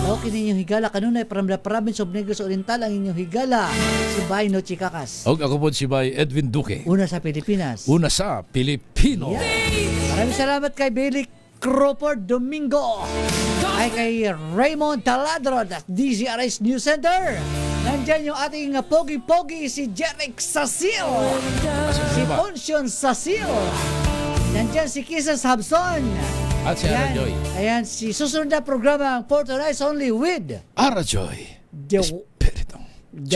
Okay ninyong higala kanunay from the province of Negros Oriental ang inyong higala si Bay No Chikakas. Ako po si Bay Edwin Duque. Una sa Pilipinas. Una sa Pilipino. Yeah. Maraming salamat kay Billy Crawford Domingo. Ay kay Raymond Taladro at DCRH News Center. Nandyan yung ating pogi-pogi si Jeric Sasil. Si Poncion Sasil. Nandyan si Kisses Habson. At si Arajoy. Ayan, si susunod na programa ang Portalize Only with Arajoy. The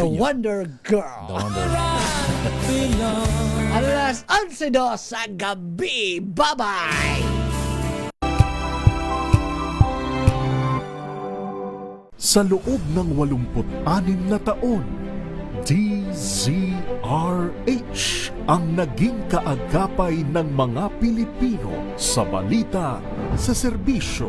Wonder Girl. The Wonder Alas 11 sa gabi. Bye-bye! Sa loob ng 86 na taon, DZRH ang naging kaagapay ng mga Pilipino sa balita, sa serbisyo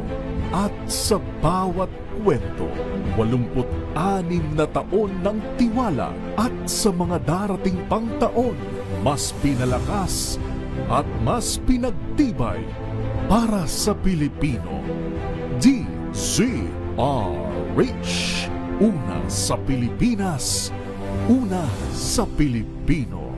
at sa bawat kwento. 86 na taon ng tiwala at sa mga darating pang taon, mas pinalakas at mas pinagtibay para sa Pilipino. DZRH. Una sa Pilipinas, una sa Pilipino.